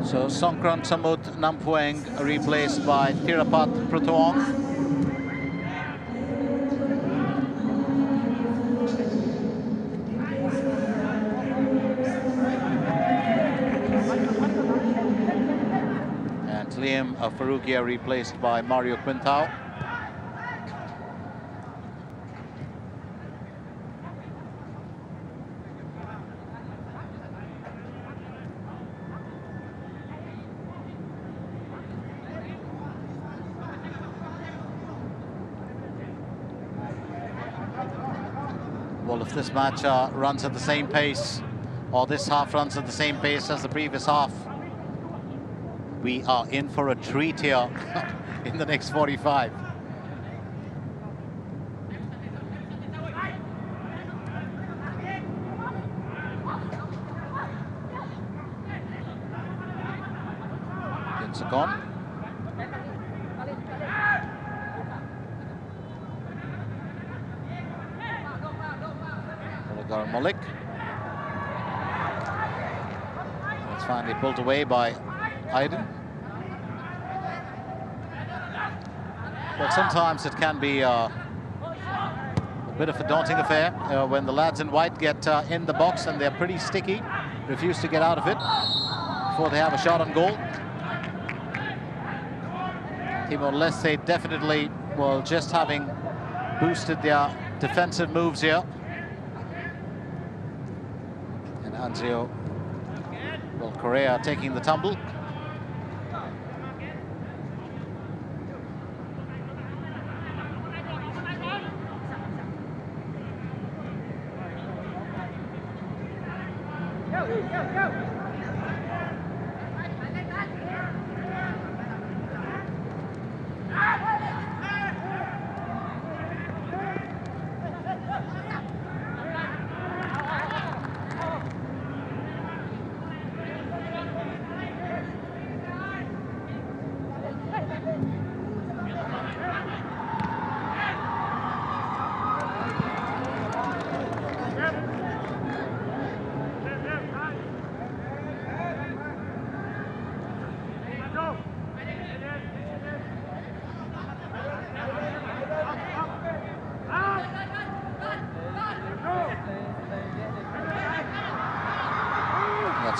So Songkran Samut Nampueng replaced by Thirapat Pruthuong. And Liam Farugia replaced by Mario Quintao. Well, if this match runs at the same pace, or this half runs at the same pace as the previous half, we are in for a treat here in the next 45. Yutsakon. Malik. It's finally pulled away by Aiden. But sometimes it can be a bit of a daunting affair when the lads in white get in the box and they're pretty sticky, refuse to get out of it before they have a shot on goal. Timor-Leste definitely, well, just having boosted their defensive moves here. Anzio, well, Correa taking the tumble.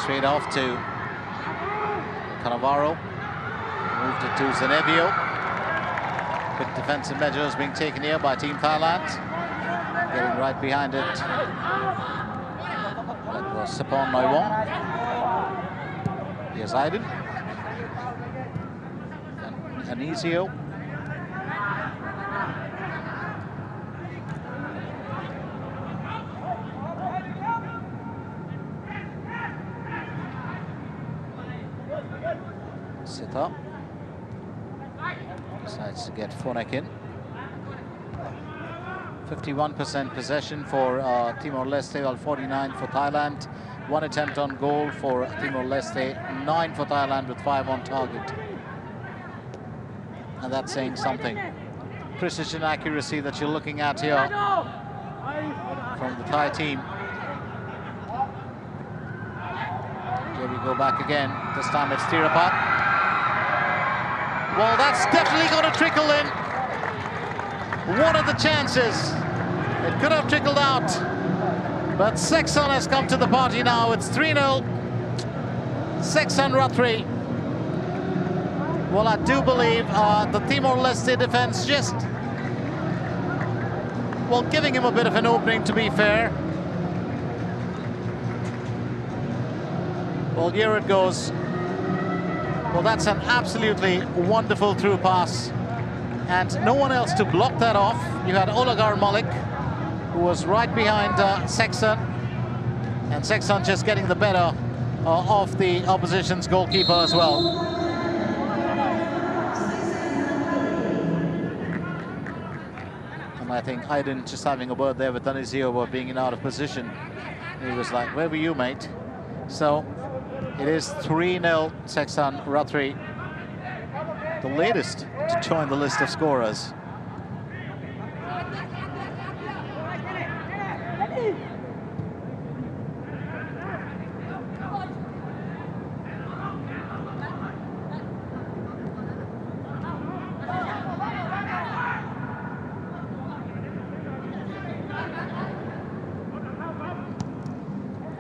Straight off to Cannavaro, moved it to Zanevio. Quick defensive measures being taken here by Team Thailand. getting right behind it. That was Sapon Noiwong. Here's Aiden. And Anisio. Sita decides to get Fonek in. 51% possession for Timor-Leste, while 49 for Thailand. 1 attempt on goal for Timor-Leste, 9 for Thailand with 5 on target. And that's saying something. Precision accuracy that you're looking at here from the Thai team. Here we go back again. This time it's Thirapat. Well, that's definitely going to trickle in. One of the chances. It could have trickled out. But Sekson has come to the party now. It's 3-0. Sekson Rathri. Well, I do believe the Timor-Leste defense just, well, giving him a bit of an opening, to be fair. Well, here it goes. Well, that's an absolutely wonderful through pass. And no one else to block that off. You had Olagar Malik, who was right behind Sekson. And Sekson just getting the better of the opposition's goalkeeper as well. And I think Aiden just having a word there with Anisio about being out of position. He was like, where were you, mate? So it is 3-0 Sekson Rathri, the latest to join the list of scorers.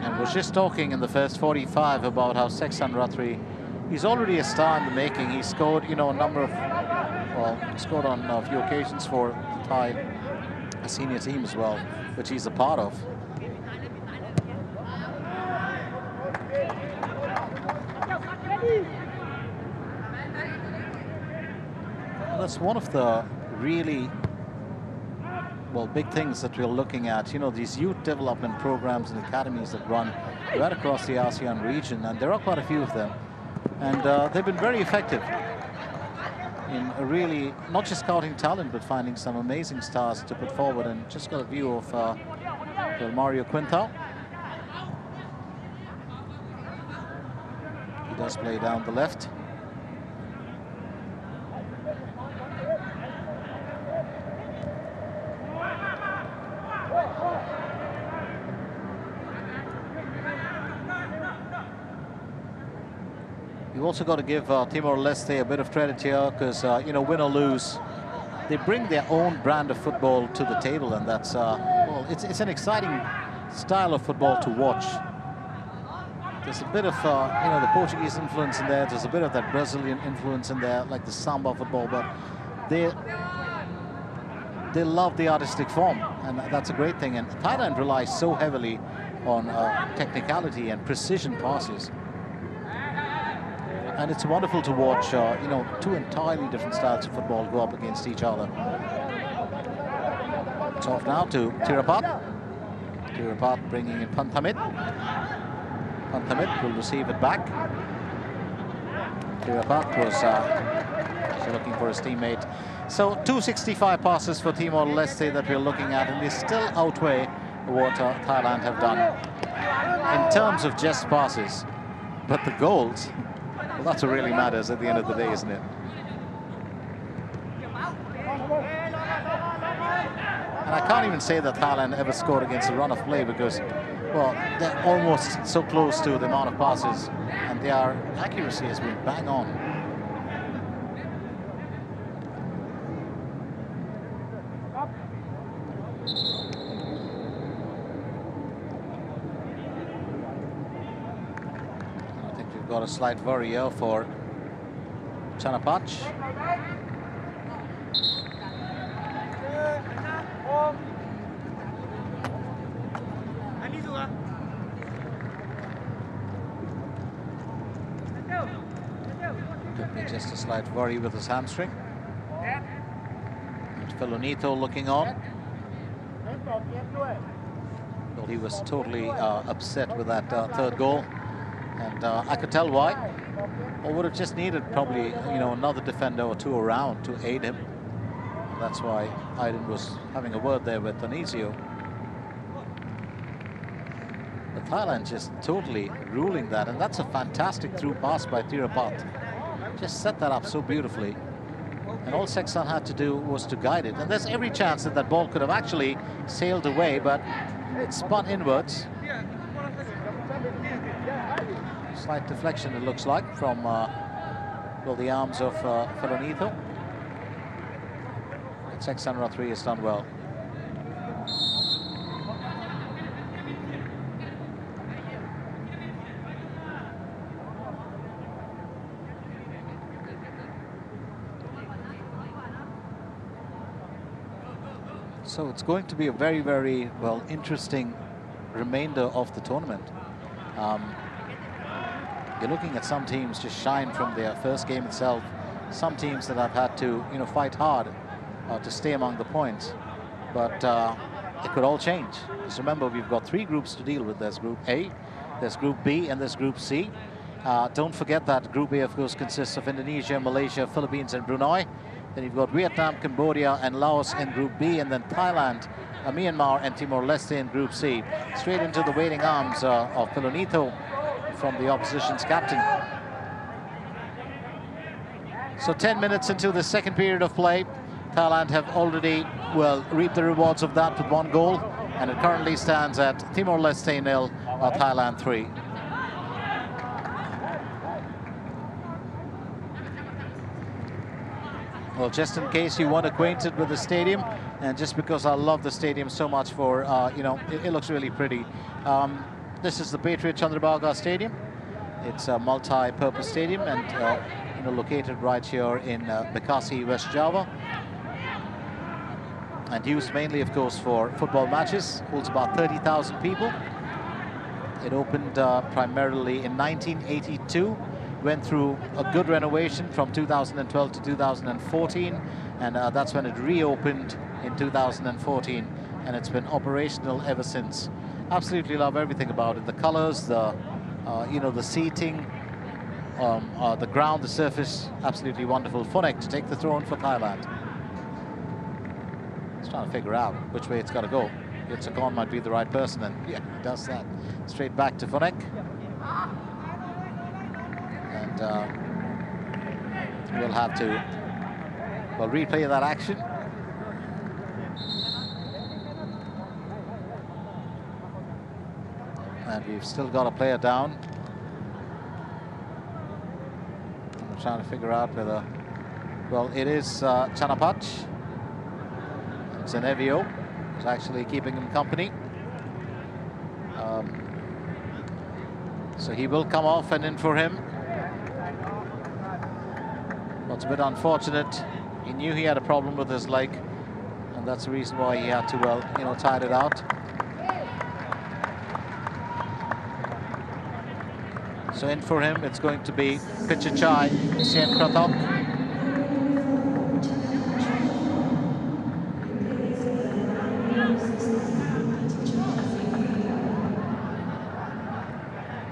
And was just talking in the first 45 about how Sekson Rathri, he's already a star in the making. He scored, you know, a number of, well, scored on a few occasions for the Thai senior team as well, which he's a part of. Well, that's one of the really, well, big things that we're looking at. You know, these youth development programs and academies that run right across the ASEAN region, and there are quite a few of them. And they've been very effective in really not just scouting talent, but finding some amazing stars to put forward. And just got a view of Mario Quintao. He does play down the left. You've also got to give Timor-Leste a bit of credit here, because, you know, win or lose, they bring their own brand of football to the table, and that's, well, it's an exciting style of football to watch. There's a bit of, you know, the Portuguese influence in there, there's a bit of that Brazilian influence in there, like the samba football, but they love the artistic form, and that's a great thing. And Thailand relies so heavily on technicality and precision passes. And it's wonderful to watch, you know, two entirely different styles of football go up against each other. It's off now to Thirapat. Thirapat bringing in Panthamit. Panthamit will receive it back. Thirapat was looking for his teammate. So 265 passes for Timor-Leste that we're looking at, and they still outweigh what Thailand have done in terms of just passes. But the goals, well, that's what really matters at the end of the day, isn't it? And I can't even say that Thailand ever scored against a run of play, because, well, they're almost so close to the amount of passes, and their accuracy has been bang on. Got a slight worry here for Chanapach. Just a slight worry with his hamstring. And Filonito looking on. Well, he was totally upset with that third goal, and I could tell why. Or would have just needed probably, another defender or two around to aid him. And that's why Aiden was having a word there with Anisio. But Thailand just totally ruling that, and that's a fantastic through pass by Thirapat. Just set that up so beautifully. And all Seksan had to do was to guide it. And there's every chance that that ball could have actually sailed away, but it spun inwards. Slight deflection, it looks like, from the arms of Filonito. And Seksan Rathri has done well. So it's going to be a very, very, interesting remainder of the tournament. You're looking at some teams just shine from their first game itself. Some teams that have had to, fight hard to stay among the points. But it could all change. Just remember, we've got 3 groups to deal with. There's Group A, there's Group B, and there's Group C. Don't forget that Group A, of course, consists of Indonesia, Malaysia, Philippines, and Brunei. Then you've got Vietnam, Cambodia, and Laos in Group B, and then Thailand, Myanmar, and Timor-Leste in Group C. Straight into the waiting arms of Filonito from the opposition's captain. So 10 minutes into the second period of play, Thailand have already, reaped the rewards of that with 1 goal, and it currently stands at Timor-Leste 0, Thailand 3. Well, just in case you weren't acquainted with the stadium, and just because I love the stadium so much for, it looks really pretty. This is the Patriot Chandrabhaga Stadium. It's a multi-purpose stadium and located right here in Bekasi, West Java. And used mainly, of course, for football matches. Holds about 30,000 people. It opened primarily in 1982. Went through a good renovation from 2012 to 2014, and that's when it reopened in 2014, and it's been operational ever since. Absolutely love everything about it. The colors, the seating, the ground, the surface, absolutely wonderful. Phonek to take the throw in for Thailand. He's trying to figure out which way it's got to go. Yitzhakon might be the right person, and yeah, he does that. Straight back to Phonek. And we'll have to replay that action. And we've still got a player down. I'm trying to figure out whether, it is Chanapach. Zenevio is actually keeping him company. So he will come off and in for him. What's a bit unfortunate, he knew he had a problem with his leg, and that's the reason why he had to, tire it out. So in for him, it's going to be Pichichai Sien Krathok.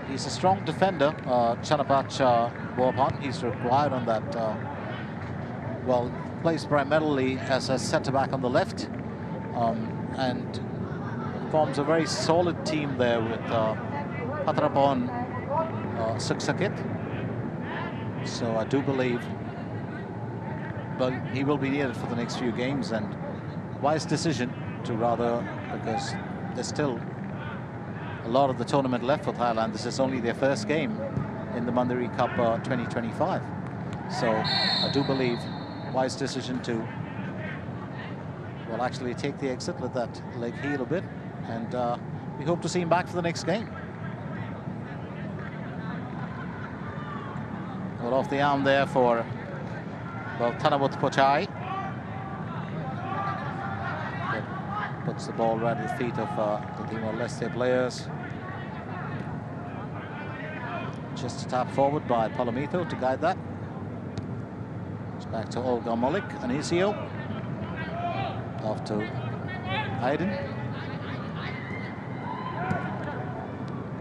He's a strong defender, Chanapach Boban. He's required on that, plays primarily as a centre-back on the left, and forms a very solid team there with Patrapon Suksakit. So I do believe he will be needed for the next few games, and wise decision to because there's still a lot of the tournament left for Thailand. This is only their first game in the Mandiri Cup 2025. So I do believe wise decision to actually take the exit, let that leg heal a bit, and we hope to see him back for the next game. Well, off the arm there for Thanawut Pochai. Puts the ball right at the feet of the Timor-Leste players. Just a tap forward by Palomito to guide that. Back to Olga Molik, Anisio. Off to Aydin.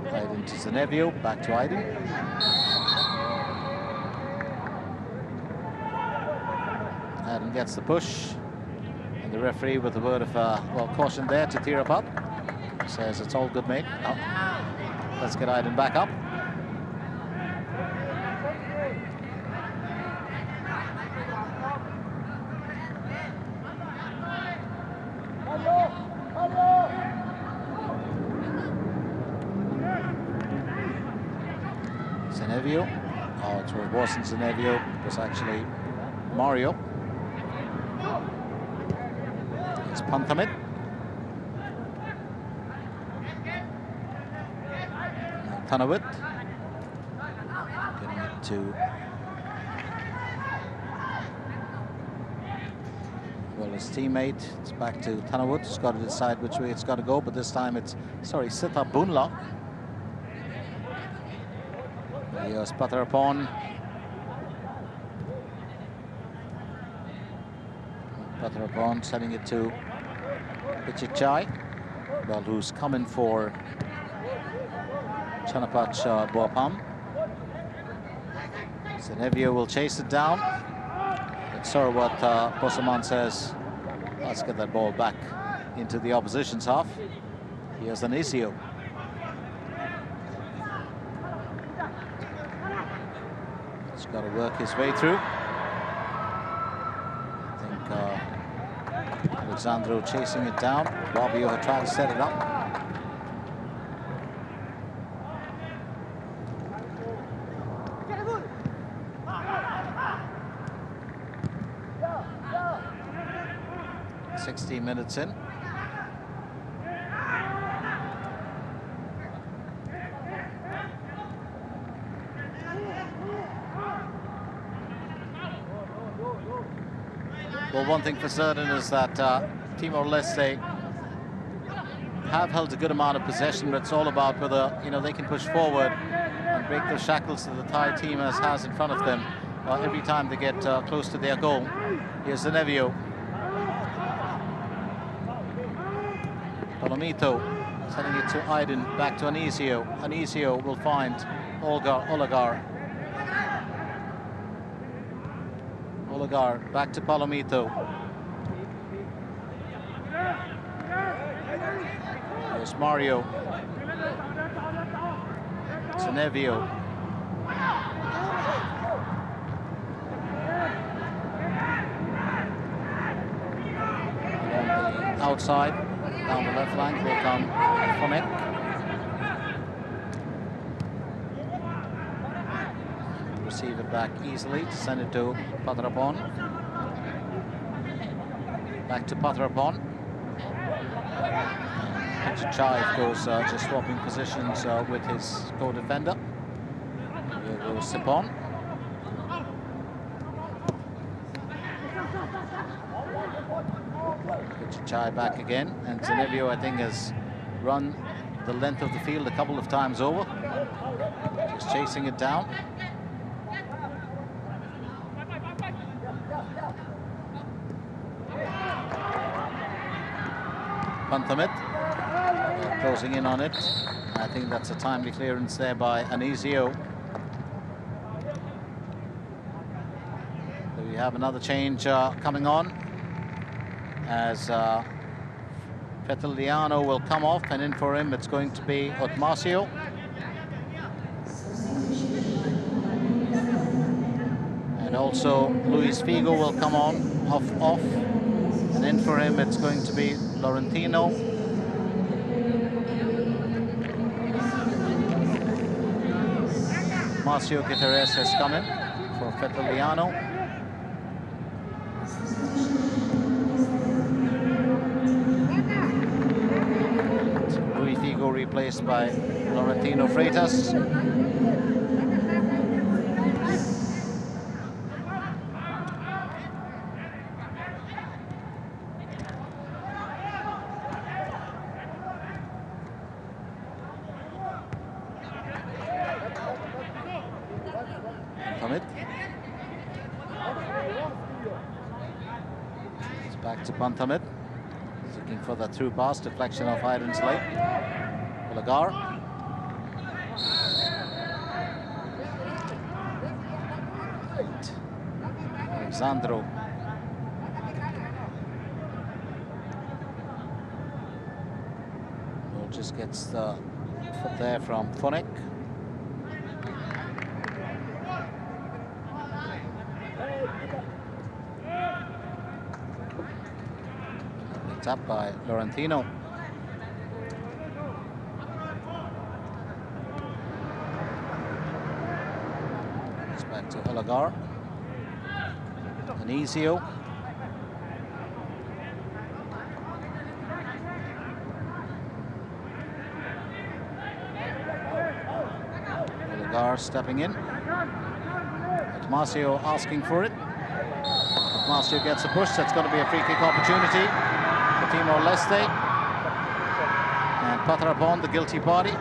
Aydin to Zenevio, back to Aydin. Aydin gets the push. And the referee with a word of, well, caution there to Tirapap. Says it's all good, mate. Oh. Let's get Aydin back up. Zenevio. Oh, it wasn't Zenevio. It was actually Mario. It's Panthamit. Tanawit. Getting it to... Well, his teammate. It's back to Tanawut. It's got to decide which way it's got to go, but this time it's... Sorry, Sita Bunla. Here's Patharapon. Patharapon sending it to Pichichai. Well, who's coming for Chanapach Boapam. Zenevio will chase it down. It's sort of what Posaman says. Let's get that ball back into the opposition's half. Here's Anisio. He's got to work his way through. I think Alexandro chasing it down. Bobbio had tried to set it up. Minutes in. Well, one thing for certain is that Timor-Leste have held a good amount of possession, but it's all about whether, you know, they can push forward and break the shackles that the Thai team has in front of them every time they get close to their goal. Here's Zenevio. Palomito sending it to Aydin, back to Anisio. Anisio will find Olagar. Olagar back to Palomito. There's Mario. Zenevio. On the outside. Down the left flank will come Fonek. Receive it back easily to send it to Patharapon. Back to Patharapon. Chai, of course, just swapping positions with his co-defender. Here goes Sipon. Chai back again, and Zenevio, I think, has run the length of the field a couple of times over. Just chasing it down. Panthamit closing in on it. I think that's a timely clearance there by Anisio. So we have another change coming on, as Feteliano will come off, and in for him it's going to be Otmasio. And also Luis Figo will come on, off, and in for him it's going to be Laurentino. Marcio Guterres has come in for Feteliano. Replaced by Laurentino Freitas. Hamid. to Banthamid. He's looking for the through pass, deflection of Iron's leg. Olagar. Alexandro. Just gets the foot there from Fonik. Picked up by Laurentino. It's back to Olagar. Anisio. Stepping in. Atmasio asking for it. Atmasio gets a push. That's going to be a free kick opportunity for Timor-Leste. And Patrapon, the guilty party.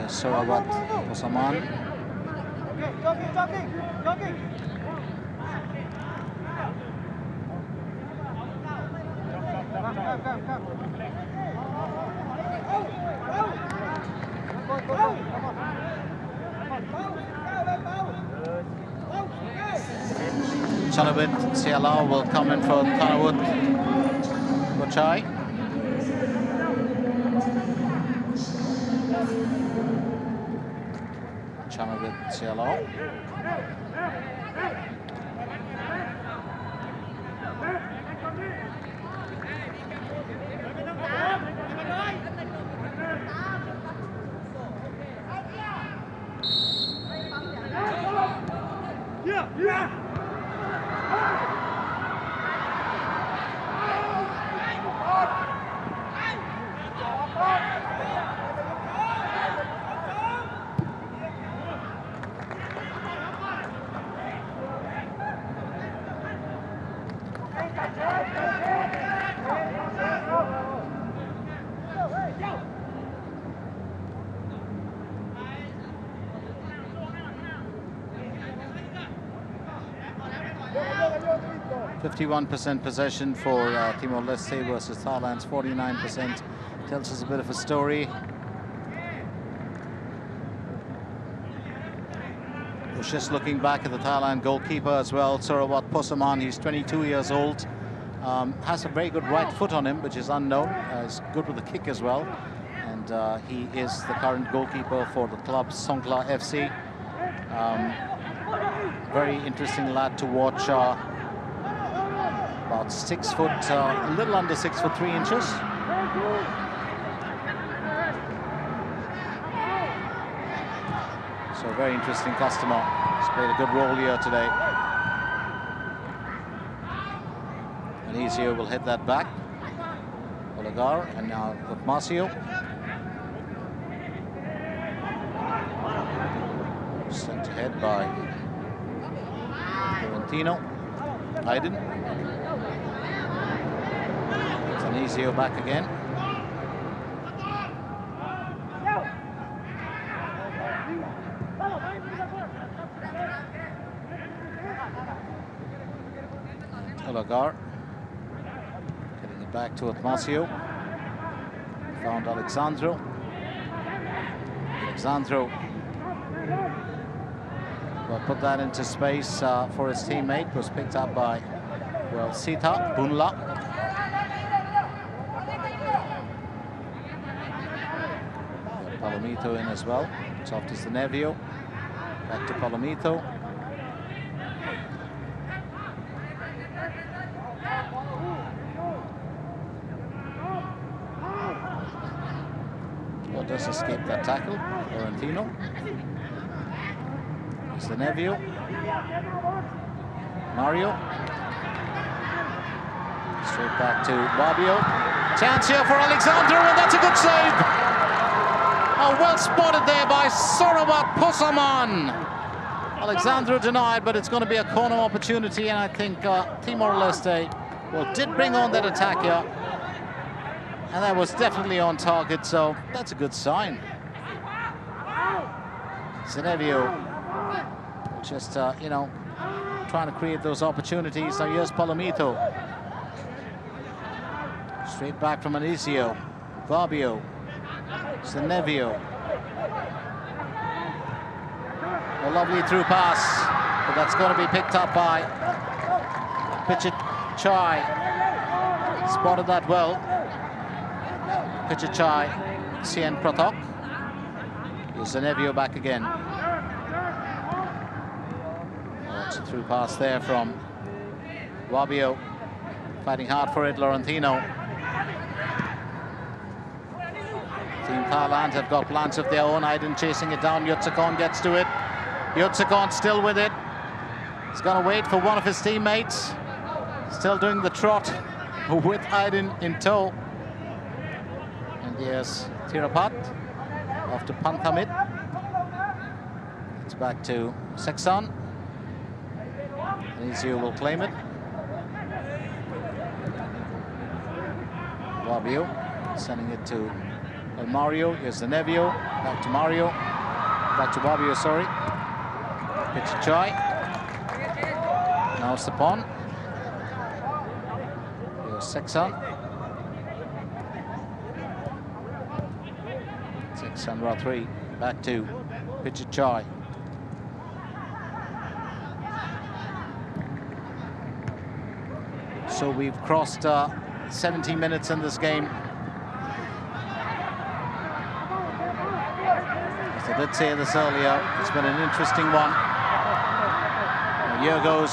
Sarawat Osaman. Chanawit Sialau will come in for Tanawut Kochai. Chanawit Sialau. Yeah. 51% possession for Timor-Leste versus Thailand's 49%. Tells us a bit of a story. Was just looking back at the Thailand goalkeeper as well, Sarawat Posaman. He's 22 years old. Has a very good right foot on him, which is unknown. He's good with the kick as well. And he is the current goalkeeper for the club Songkhla FC. Very interesting lad to watch. About 6 foot, a little under 6 foot 3 inches. So a very interesting customer. He's played a good role here today. Anisio will hit that back. Olagar, and now Atmasio. Sent ahead by Laurentino. Aiden. Anisio back again. Olagar getting it back to Atmasio. Found Alexandro. Alexandro will put that into space for his teammate. Was picked up by, well, Sita Bunla. Palomito in as well. Soft as the Nevio. Back to Palomito. Well, does escape that tackle. Laurentino. It's the Nevio. Mario. Straight back to Barbio. Chance here for Alexandro, and that's a good save. Oh, well spotted there by Sarawat Posaman. Alexandra denied, but it's going to be a corner opportunity, and I think Timor-Leste, well, did bring on that attack here. And that was definitely on target, so that's a good sign. Zenevio just, you know, trying to create those opportunities. Now here's Palomito. Straight back from Anicio. Fabio. Zenevio. A lovely through pass, but that's going to be picked up by Pichichai. Spotted that well. Pichichai, Sien Pratok. Here's Zenevio back again. That's a through pass there from Wabio. Fighting hard for it, Laurentino. Team Thailand have got plans of their own. Aiden chasing it down. Yutsakon gets to it. Yutsakon still with it. He's going to wait for one of his teammates. Still doing the trot with Aiden in tow. And here's Tirapat after Panthamit. It's back to Seksan. Anicio will claim it. Wabio sending it to Mario. Here's Zenevio. Back to Mario. Back to Wabio, sorry. Pichichai. Now Sapon. Here's Seksan. Seksan Rathri. Back to Pichichai. So we've crossed 70 minutes in this game. As I did say this earlier, it's been an interesting one. And here goes.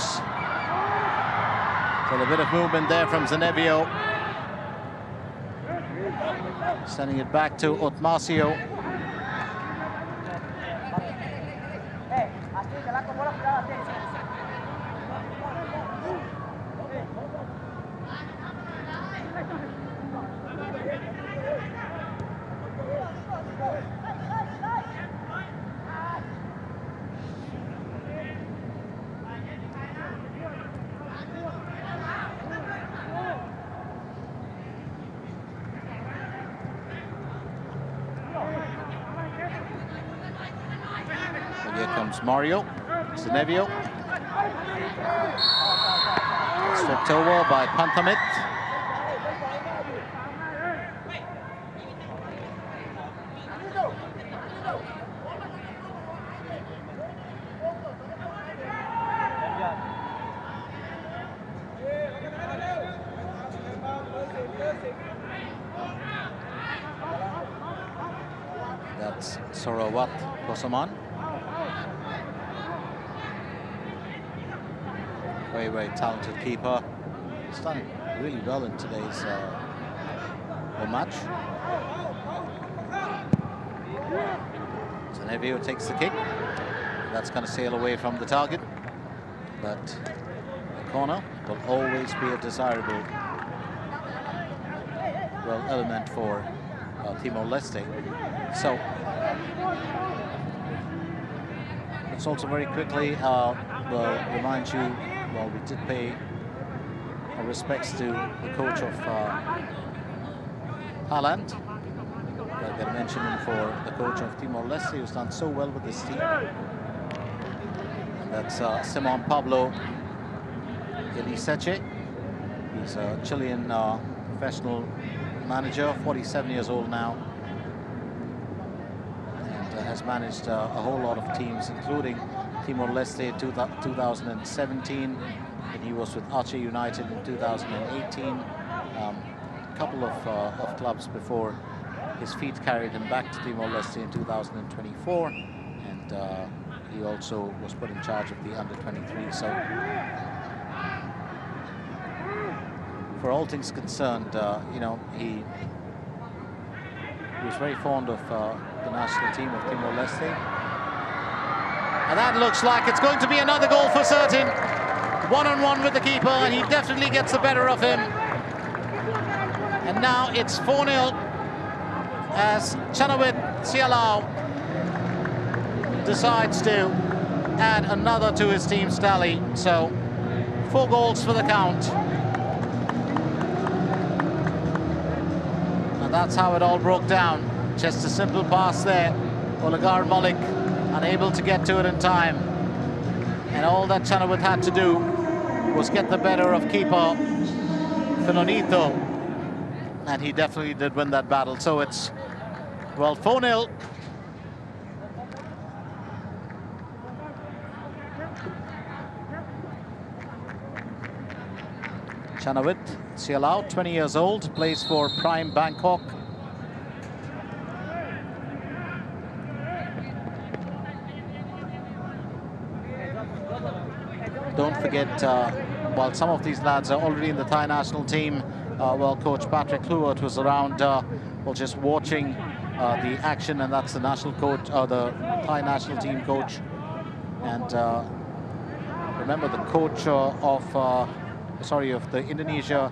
So a bit of movement there from Zenevio. Sending it back to Otmasio. Here comes Mario. Zenevio. Stripped over by Panthamit. That's Sarawat Posaman. Very, very talented keeper. He's done really well in today's match. Zenevio takes the kick. That's going to sail away from the target. But the corner will always be a desirable element for Timor-Leste. So let's also very quickly remind you, well, we did pay our respects to the coach of Thailand. I'll get a mention for the coach of Timor-Leste, who's done so well with this team. And that's Simon Pablo Eliseche. He's a Chilean professional manager, 47 years old now. And has managed a whole lot of teams, including Timor-Leste in 2017, and he was with Aceh United in 2018. A couple of clubs before his feet carried him back to Timor-Leste in 2024, and he also was put in charge of the under-23. So, for all things concerned, you know, he was very fond of the national team of Timor-Leste. And that looks like it's going to be another goal for certain. One-on-one with the keeper, and he definitely gets the better of him. And now it's 4-0 as Chanawit Sialau decides to add another to his team's tally. So 4 goals for the count. And that's how it all broke down. Just a simple pass there. Olagar Malik unable to get to it in time. And all that Chanawit had to do was get the better of keeper Filonito. And he definitely did win that battle. So it's, well, 4-0. Chanawit Sialau, 20 years old, plays for Prime Bangkok. Don't forget, while some of these lads are already in the Thai national team, well, Coach Patrick Kluwert was around, well, just watching the action, and that's the national coach, the Thai national team coach. And remember, the coach of the Indonesia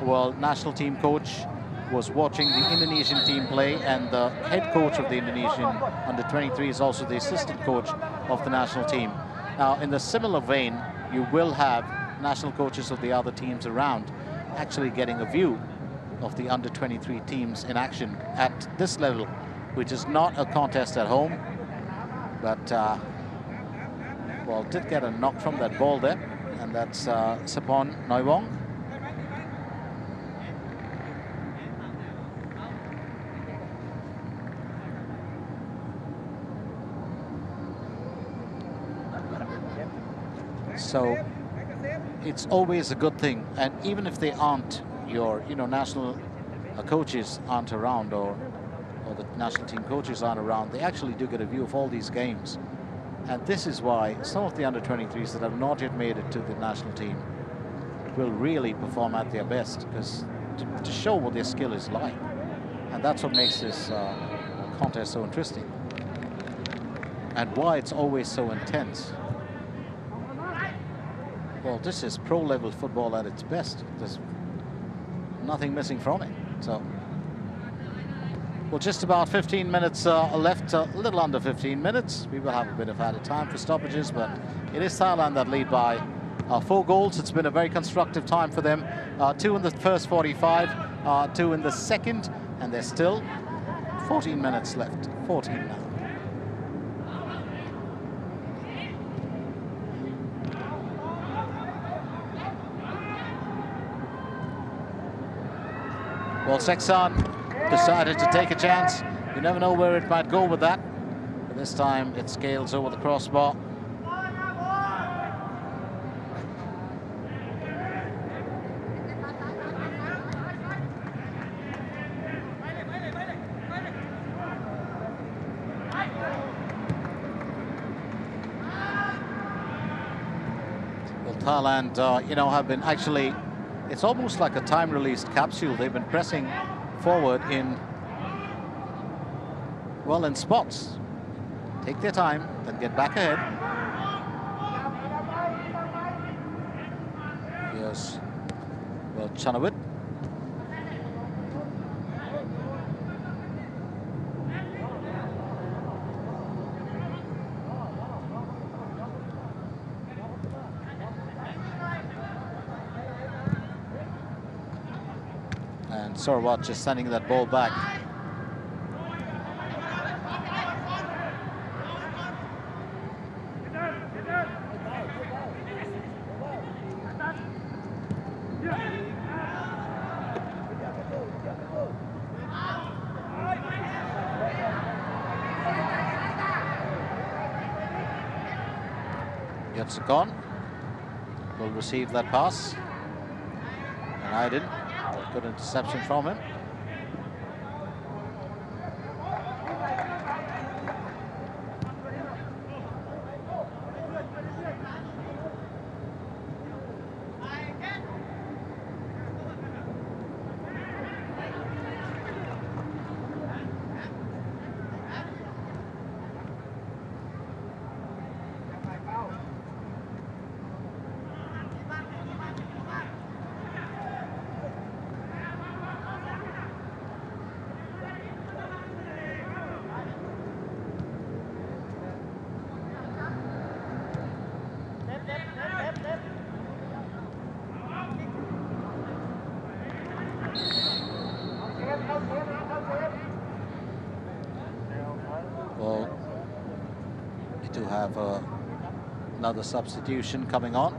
World National Team coach was watching the Indonesian team play, and the head coach of the Indonesian under-23 is also the assistant coach of the national team. Now, in the similar vein, you will have national coaches of the other teams around actually getting a view of the under-23 teams in action at this level, which is not a contest at home, but well, did get a knock from that ball there, and that's Sapon Noiwong. So it's always a good thing, and even if they aren't your, national coaches aren't around, or the national team coaches aren't around, they actually do get a view of all these games. And this is why some of the under-23s that have not yet made it to the national team will really perform at their best, because to show what their skill is like. And that's what makes this contest so interesting, and why it's always so intense. Well, this is pro-level football at its best. There's nothing missing from it. So, well, just about 15 minutes left, a little under 15 minutes. We will have a bit of added time for stoppages, but it is Thailand that lead by 4 goals. It's been a very constructive time for them. 2 in the first 45, 2 in the second, and there's still 14 minutes left. 14 now. Well, Seksan decided to take a chance. You never know where it might go with that. But this time it scales over the crossbar. Well, Thailand, have been actually, it's almost like a time-released capsule. They've been pressing forward in spots. Take their time, then get back ahead. Yes. Well, Chanawit. And Sarawat just sending that ball back. Yatsukan will receive that pass. And I didn't. Good interception from him. Well, we do have another substitution coming on.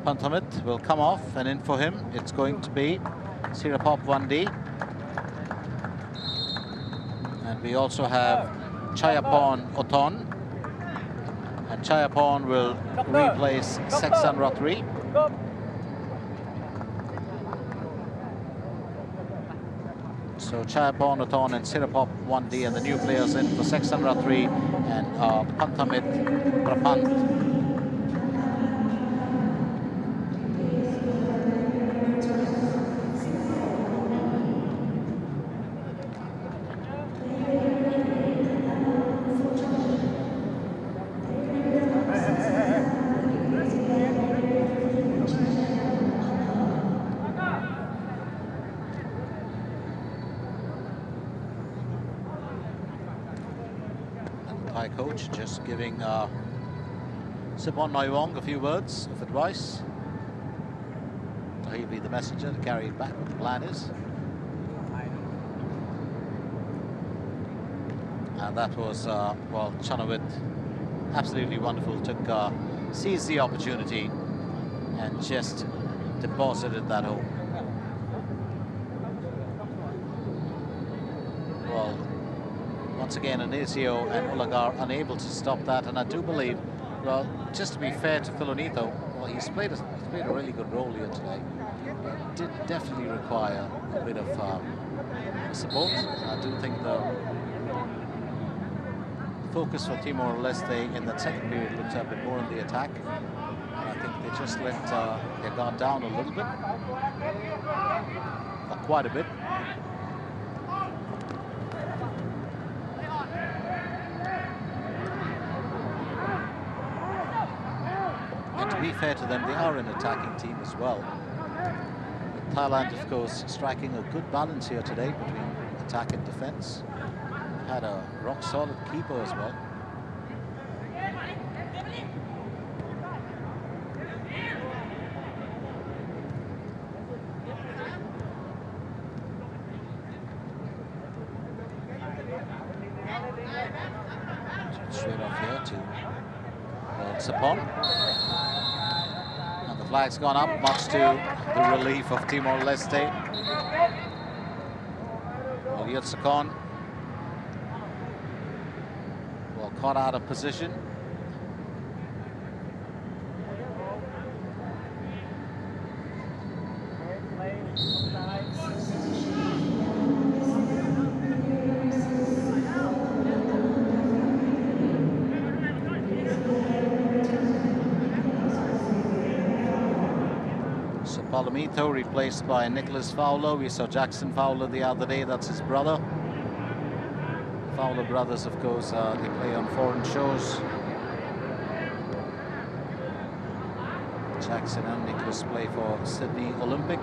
Panthamit will come off, and in for him it's going to be Sirapop Wandi. And we also have Chayapon Oton. And Chayapon will replace Seksan Rathri. So Chayapon Oton and Sirapop Wandi, and the new players in for Seksan Rathri and Panthamit Prapant. Thai coach just giving Sipon Noiwong a few words of advice. He'll be the messenger to carry it back, what the plan is. And that was, well, Chanawit, absolutely wonderful, seized the opportunity and just deposited that home. Well, once again, Anasio and Ulagar unable to stop that, and I do believe, well, just to be fair to Filonito, well, he's played a really good role here today. It did definitely require a bit of support. I do think the focus for Timor-Leste in that second period looked a bit more on the attack. And I think they just let their guard down a little bit, or quite a bit. And to be fair to them, they are an attacking team as well. But Thailand, of course, striking a good balance here today between attack and defense. Had a rock-solid keeper as well. Straight off here to Sapon. And the flag's gone up, much to the relief of Timor-Leste. Sakon, well, caught out of position. Palomito replaced by Nicholas Fowler. We saw Jackson Fowler the other day, that's his brother. Fowler brothers, of course, they play on foreign shows. Jackson and Nicholas play for Sydney Olympic.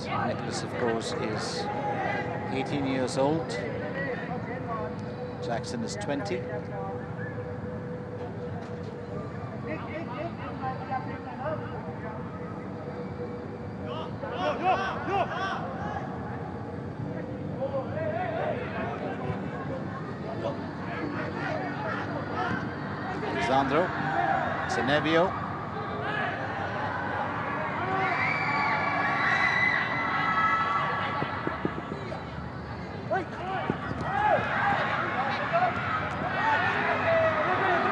And Nicholas, of course, is 18 years old. Jackson is 20. Alexandro Zenevio.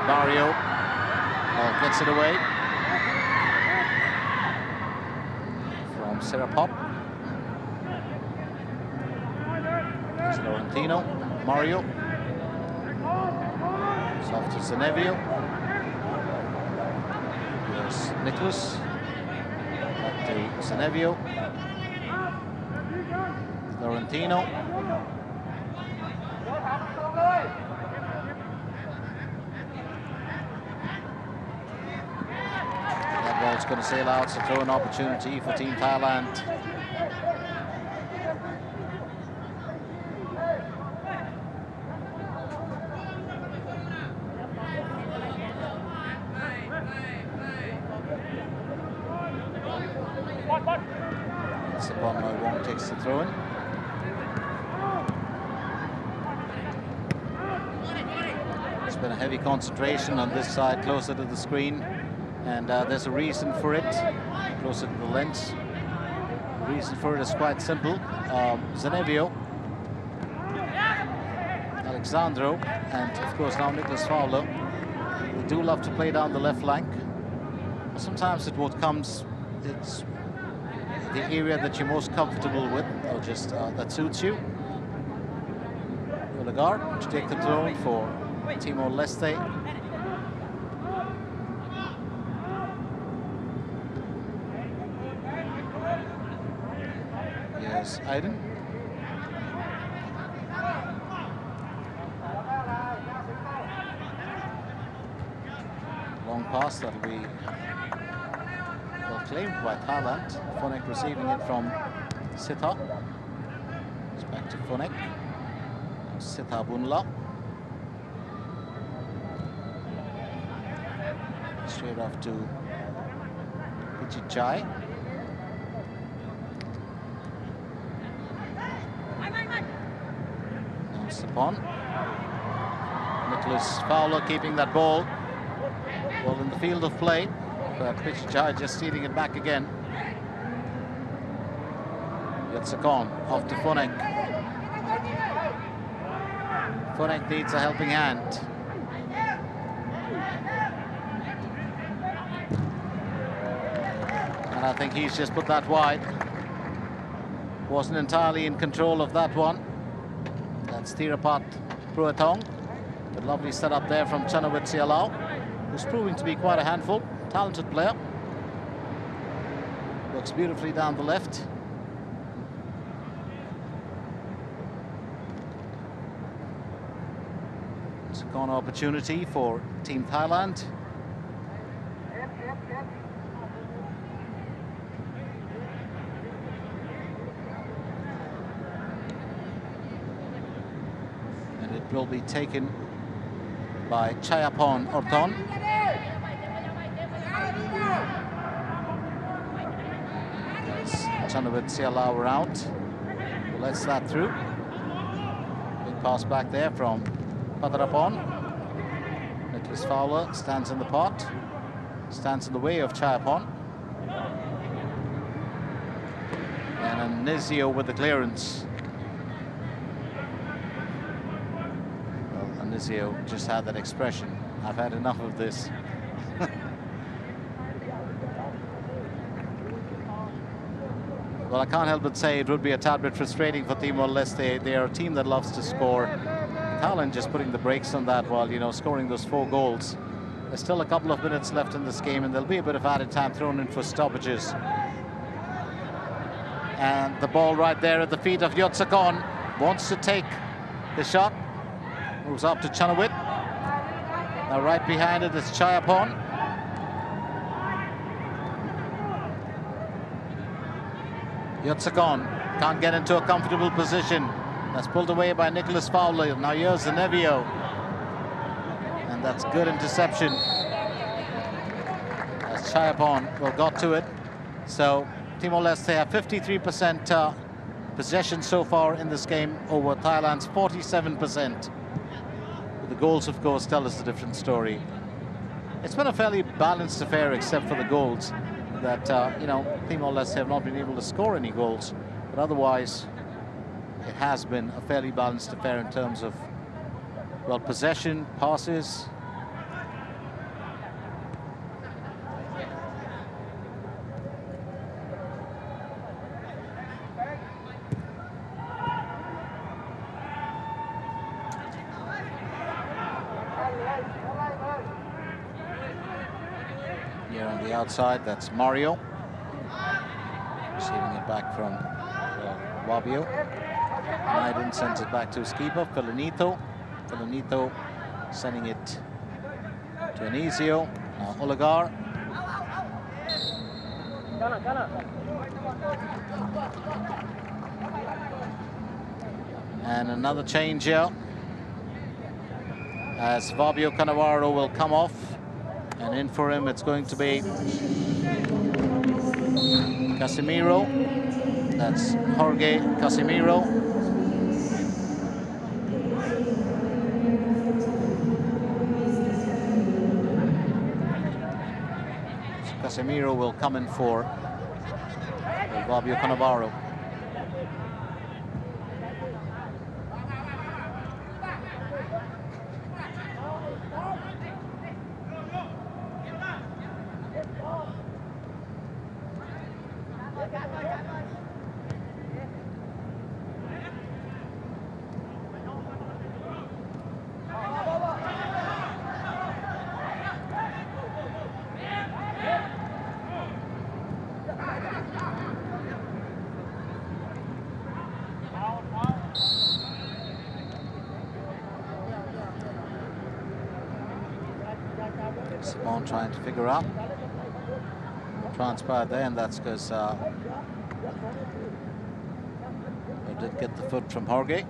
Mario gets it away from Sirapop. It's Laurentino. Mario. It's off to Zenevio. There's Nicholas. Back to Zenevio. Laurentino. That ball's going to sail out, so throw an opportunity for Team Thailand. takes the throw in. It's been a heavy concentration on this side, closer to the screen, and there's a reason for it, closer to the lens. The reason for it is quite simple. Zenevio, Alexandro, and of course now Nicholas Fowler, they do love to play down the left flank. Sometimes it's the area that you're most comfortable with, or just that suits you. Odegaard to take the throne for Timor-Leste. Yes, Aiden. Long pass that'll be well claimed by Thailand. Phonek receiving it from Sitha. It's back to Phonek. Sitha Bunla. Straight off to Pichichai. Now Sapon. Nicholas Fowler keeping that ball. Ball in the field of play. But Pichichai just stealing it back again. Yatsakon off to Phonek. Phonek needs a helping hand. And I think he's just put that wide. Wasn't entirely in control of that one. That's Thirapat Pruatong. A lovely setup there from Chanawit Sialau, who's proving to be quite a handful. Talented player. Works beautifully down the left. It's a corner opportunity for Team Thailand. And it will be taken by Chayapon Orton. Chanawit Sialau around. Who lets that through. Big pass back there from Padarapon. Nicholas Fowler stands in the pot. Stands in the way of Chayapon. And Anizio with the clearance. Well, Anizio just had that expression. I've had enough of this. Well, I can't help but say it would be a tad bit frustrating for Timor-Leste. They are a team that loves to score. Thailand just putting the brakes on that while, you know, scoring those 4 goals. There's still a couple of minutes left in this game, and there'll be a bit of added time thrown in for stoppages. And the ball right there at the feet of Yotsakon. Wants to take the shot. Moves up to Chanawit. Now right behind it is Chayapon. Yotsakon can't get into a comfortable position. That's pulled away by Nicholas Fowler. Now here's Zenevio. And that's good interception. As Chayapon well got to it. So Timor-Leste have 53% possession so far in this game over Thailand's 47%. The goals, of course, tell us a different story. It's been a fairly balanced affair except for the goals. That, you know, Timor-Leste have not been able to score any goals. But otherwise, it has been a fairly balanced affair in terms of, well, possession, passes. Here on the outside, that's Mario. Receiving it back from Wabio. Naiden sends it back to his keeper, Felinito. Felinito sending it to Anizio. Now Olegar. And another change here. As Fabio Cannavaro will come off. And in for him, it's going to be Casemiro. That's Jorge Casemiro. So Casemiro will come in for Fabio Cannavaro. Simon trying to figure out what transpired there, and that's because they did get the foot from Jorge.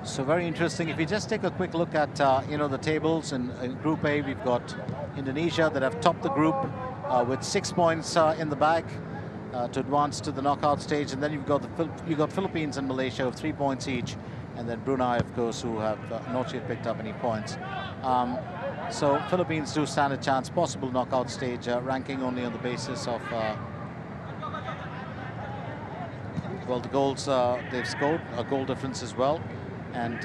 So very interesting. If you just take a quick look at the tables in Group A, we've got Indonesia that have topped the group with 6 points in the bag to advance to the knockout stage, and then you've got Philippines and Malaysia with 3 points each. And then Brunei, of course, who have not yet picked up any points. So Philippines do stand a chance, possible knockout stage, ranking only on the basis of, well, the goals they've scored, a goal difference as well. And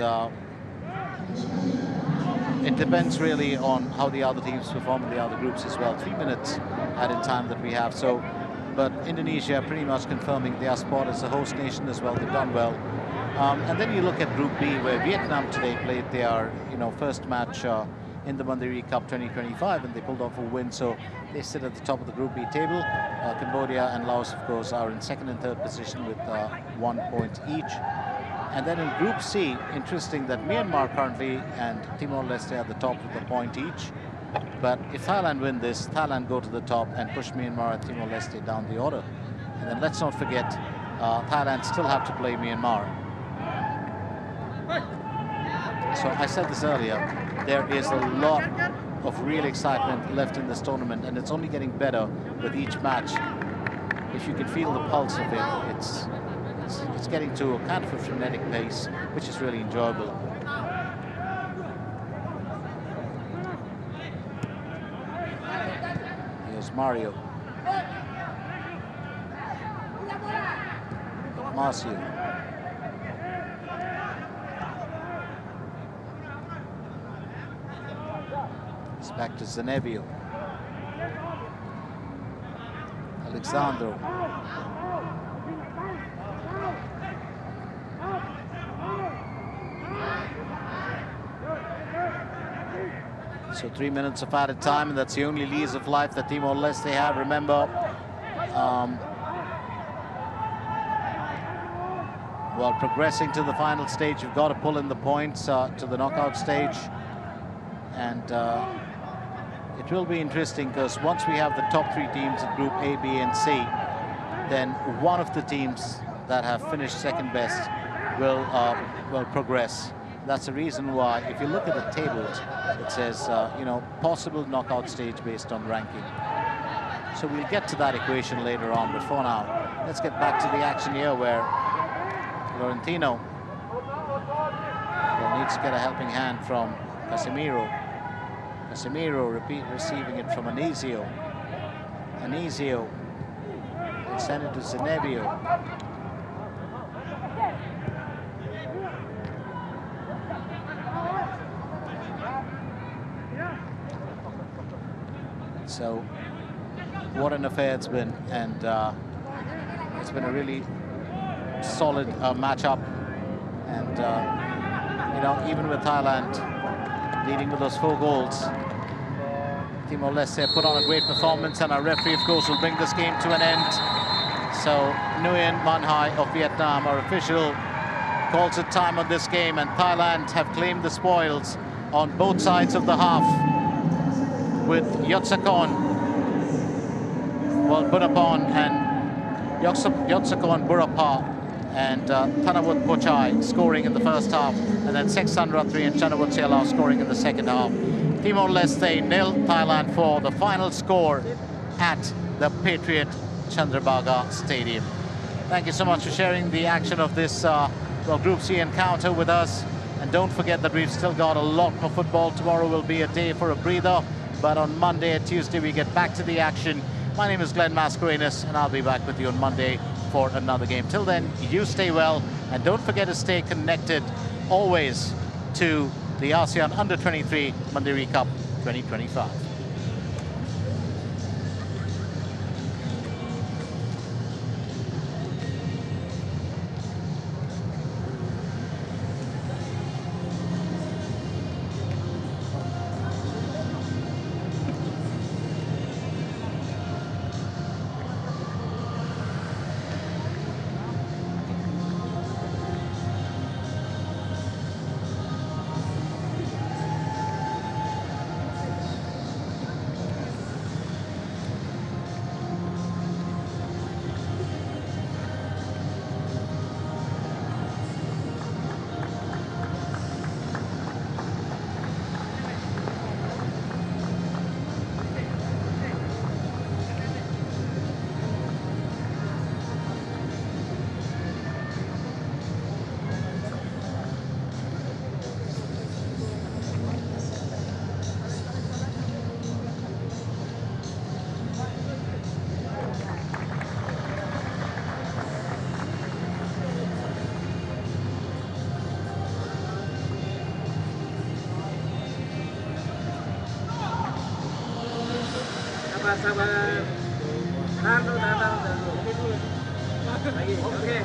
it depends really on how the other teams perform in the other groups as well. 3 minutes added time that we have. So, but Indonesia pretty much confirming their spot as a host nation as well. They've done well. And then you look at Group B, where Vietnam today played their first match in the Mandiri Cup 2025, and they pulled off a win, so they sit at the top of the Group B table. Cambodia and Laos, of course, are in second and third position with 1 point each. And then in Group C, interesting that Myanmar currently and Timor-Leste are at the top with a point each. But if Thailand win this, Thailand go to the top and push Myanmar and Timor-Leste down the order. And then let's not forget, Thailand still have to play Myanmar. So I said this earlier, there is a lot of real excitement left in this tournament, and it's only getting better with each match. If you can feel the pulse of it, it's getting to a kind of a frenetic pace, which is really enjoyable. Here's Mario. Marcio. It's back to Zenebio. Alexandro. So 3 minutes of added time, and that's the only lease of life that Timor-Leste have. Remember, while progressing to the final stage, you've got to pull in the points to the knockout stage. And it will be interesting, because once we have the top 3 teams in Group A, B, and C, then one of the teams that have finished second best will progress. That's the reason why, if you look at the tables, it says, possible knockout stage based on ranking. So we'll get to that equation later on, but for now, let's get back to the action here, where Florentino needs to get a helping hand from Casemiro. Casemiro receiving it from Anisio. Anisio extended to Zenebio. So, what an affair it's been, and it's been a really solid matchup. And even with Thailand leading with those 4 goals, Timor-Leste put on a great performance, and our referee, of course, will bring this game to an end. So Nguyen Man Hai of Vietnam, our official, calls it time on this game, and Thailand have claimed the spoils on both sides of the half, with Yotsakon, Burapon and Yotsakon Burapa and Thanawut Pochai scoring in the first half, and then Seksan Ratri and Chanawut Sialao scoring in the second half. Timor-Leste 0, Thailand 4. The final score at the Patriot Chandrabhaga Stadium. Thank you so much for sharing the action of this Group C encounter with us. And don't forget that we've still got a lot more football. Tomorrow will be a day for a breather, but on Monday and Tuesday we get back to the action. My name is Glenn Mascarenas, and I'll be back with you on Monday for another game. Till then, you stay well, and don't forget to stay connected always to the ASEAN Under-23 Mandiri Cup 2025. Sabar. Tahan lagi. Oke.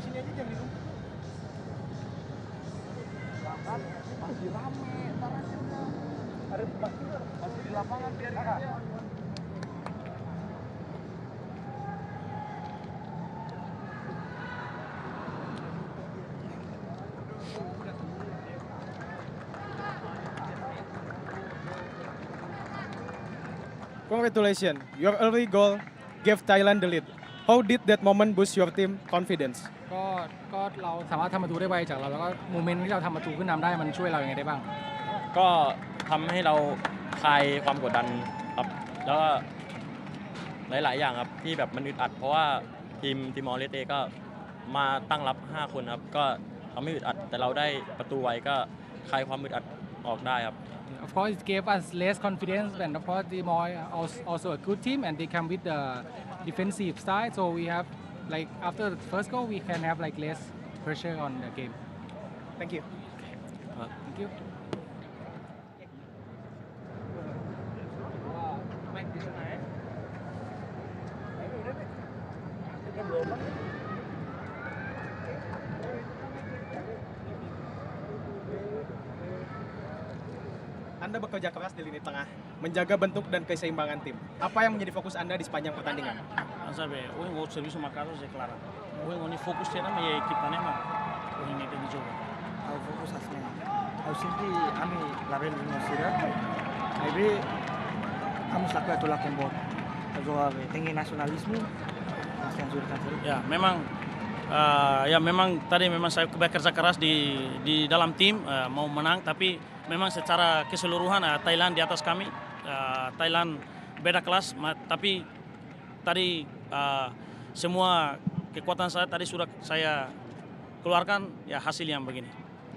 Sini aja jangan di rumah. Masih rame, ada masih di lapangan biarin aja. Congratulations, your early goal gave Thailand the lead. How did that moment boost your team confidence? ก็เราสามารถทำประตูได้ไวจากเราแล้วก็โมเมนต์ที่เราทำประตูขึ้นนำได้มันช่วยเราอย่างไรได้บ้างก็ทำให้เราคลายความกดดันครับแล้วก็หลายๆอย่างครับที่แบบมันอึดอัดเพราะว่าทีมติมอร์เลสเตก็มาตั้งรับ5คนครับก็ทำให้อึดอัดแต่เราได้ประตูไวก็คลายความอึดอัดออกได้ครับ Of course it gave us less confidence and of course Timor also a good team and they come with the defensive style so we have like after the first goal we can have like less pressure on the game. Thank you. Thank you. Anda bekerja keras di lini tengah, menjaga bentuk dan keseimbangan tim. Apa yang menjadi fokus Anda di sepanjang pertandingan? Sabe, hoy o serviço marcado é claro. Hoy o fokus tena me equipa nema. Hoy nem tem jogo. Au fokus asli. Au simpi ami label no sira. Aibe kamu sakit tu lakukan bot. Juga tinggi nasionalisme. Masih yang sudah kan. Ya memang tadi memang saya bekerja keras di dalam tim mau menang tapi memang secara keseluruhan Thailand di atas kami. Thailand beda kelas tapi tadi semua kekuatan saya tadi sudah saya keluarkan ya hasil yang begini.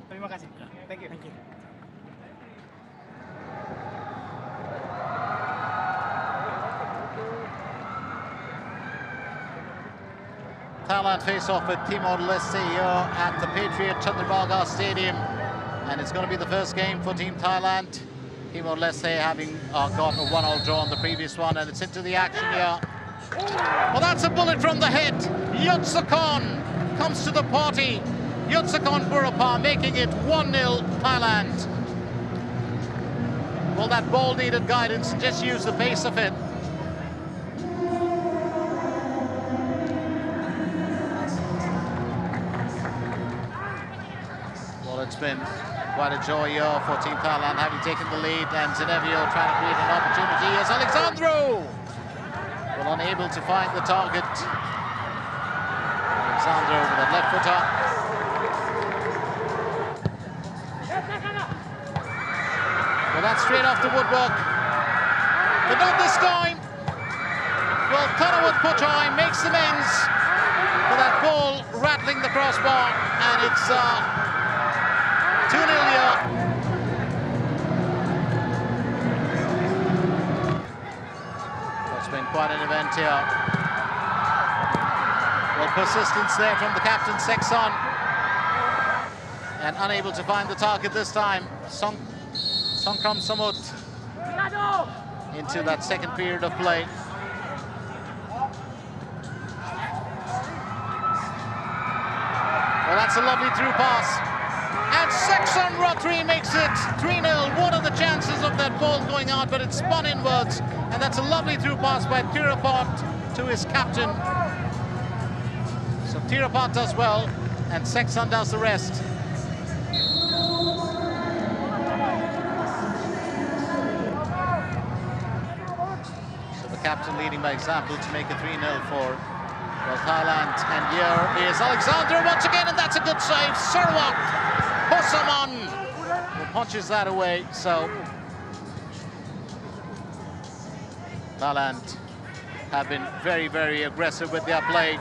Terima kasih. Thank you. Thank you. Thailand face off with Timor-Leste here at the Patriot Chandrabhaga Stadium, and it's going to be the first game for Team Thailand. Timor-Leste having got a 1-1 draw on the previous one, and it's into the action here. Well, that's a bullet from the head. Yutsakon comes to the party. Yutsakon Burapha making it 1-0 Thailand. Well, that ball needed guidance. Just use the pace of it. Well, it's been quite a joy year for Team Thailand, having taken the lead, and Zenevio trying to create an opportunity. Here's Alexandru! Well, unable to find the target. Alexandru with a left footer. Well, that's straight off the woodwork. But not this time. Well, Thanawood Puchai makes amends for that ball rattling the crossbar, and it's 2-0 here. It's been quite an event here. Well, persistence there from the captain, Sekson. And unable to find the target this time. Songkram Samut into that second period of play. Well, that's a lovely through pass. And Sekson Rothri makes it 3-0. What are the chances of that ball going out? But it's spun inwards. And that's a lovely through pass by Thirapat to his captain. So Thirapat does well, and Sekson does the rest. So the captain leading by example to make a 3-0 for Thailand. And here is Alexander once again, and that's a good save. Sarawak Hosaman punches that away. So Thailand have been very, very aggressive with their play.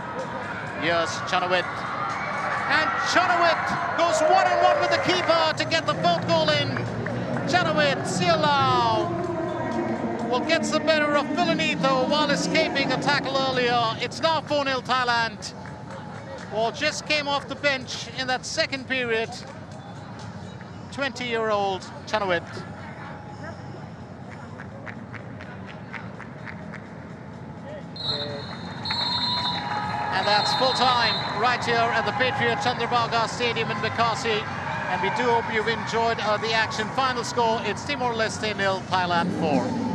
Here's Chanawit. And Chanawit goes one-on-one with the keeper to get the fourth goal in. Chanawit, Sialau, well, gets the better of Philanetho while escaping a tackle earlier. It's now 4-0 Thailand. Well, just came off the bench in that second period. 20-year-old Chanawit. And that's full time right here at the Patriot Chandrabhaga Stadium in Bekasi. And we do hope you've enjoyed the action. Final score, it's Timor-Leste 0, Thailand 4.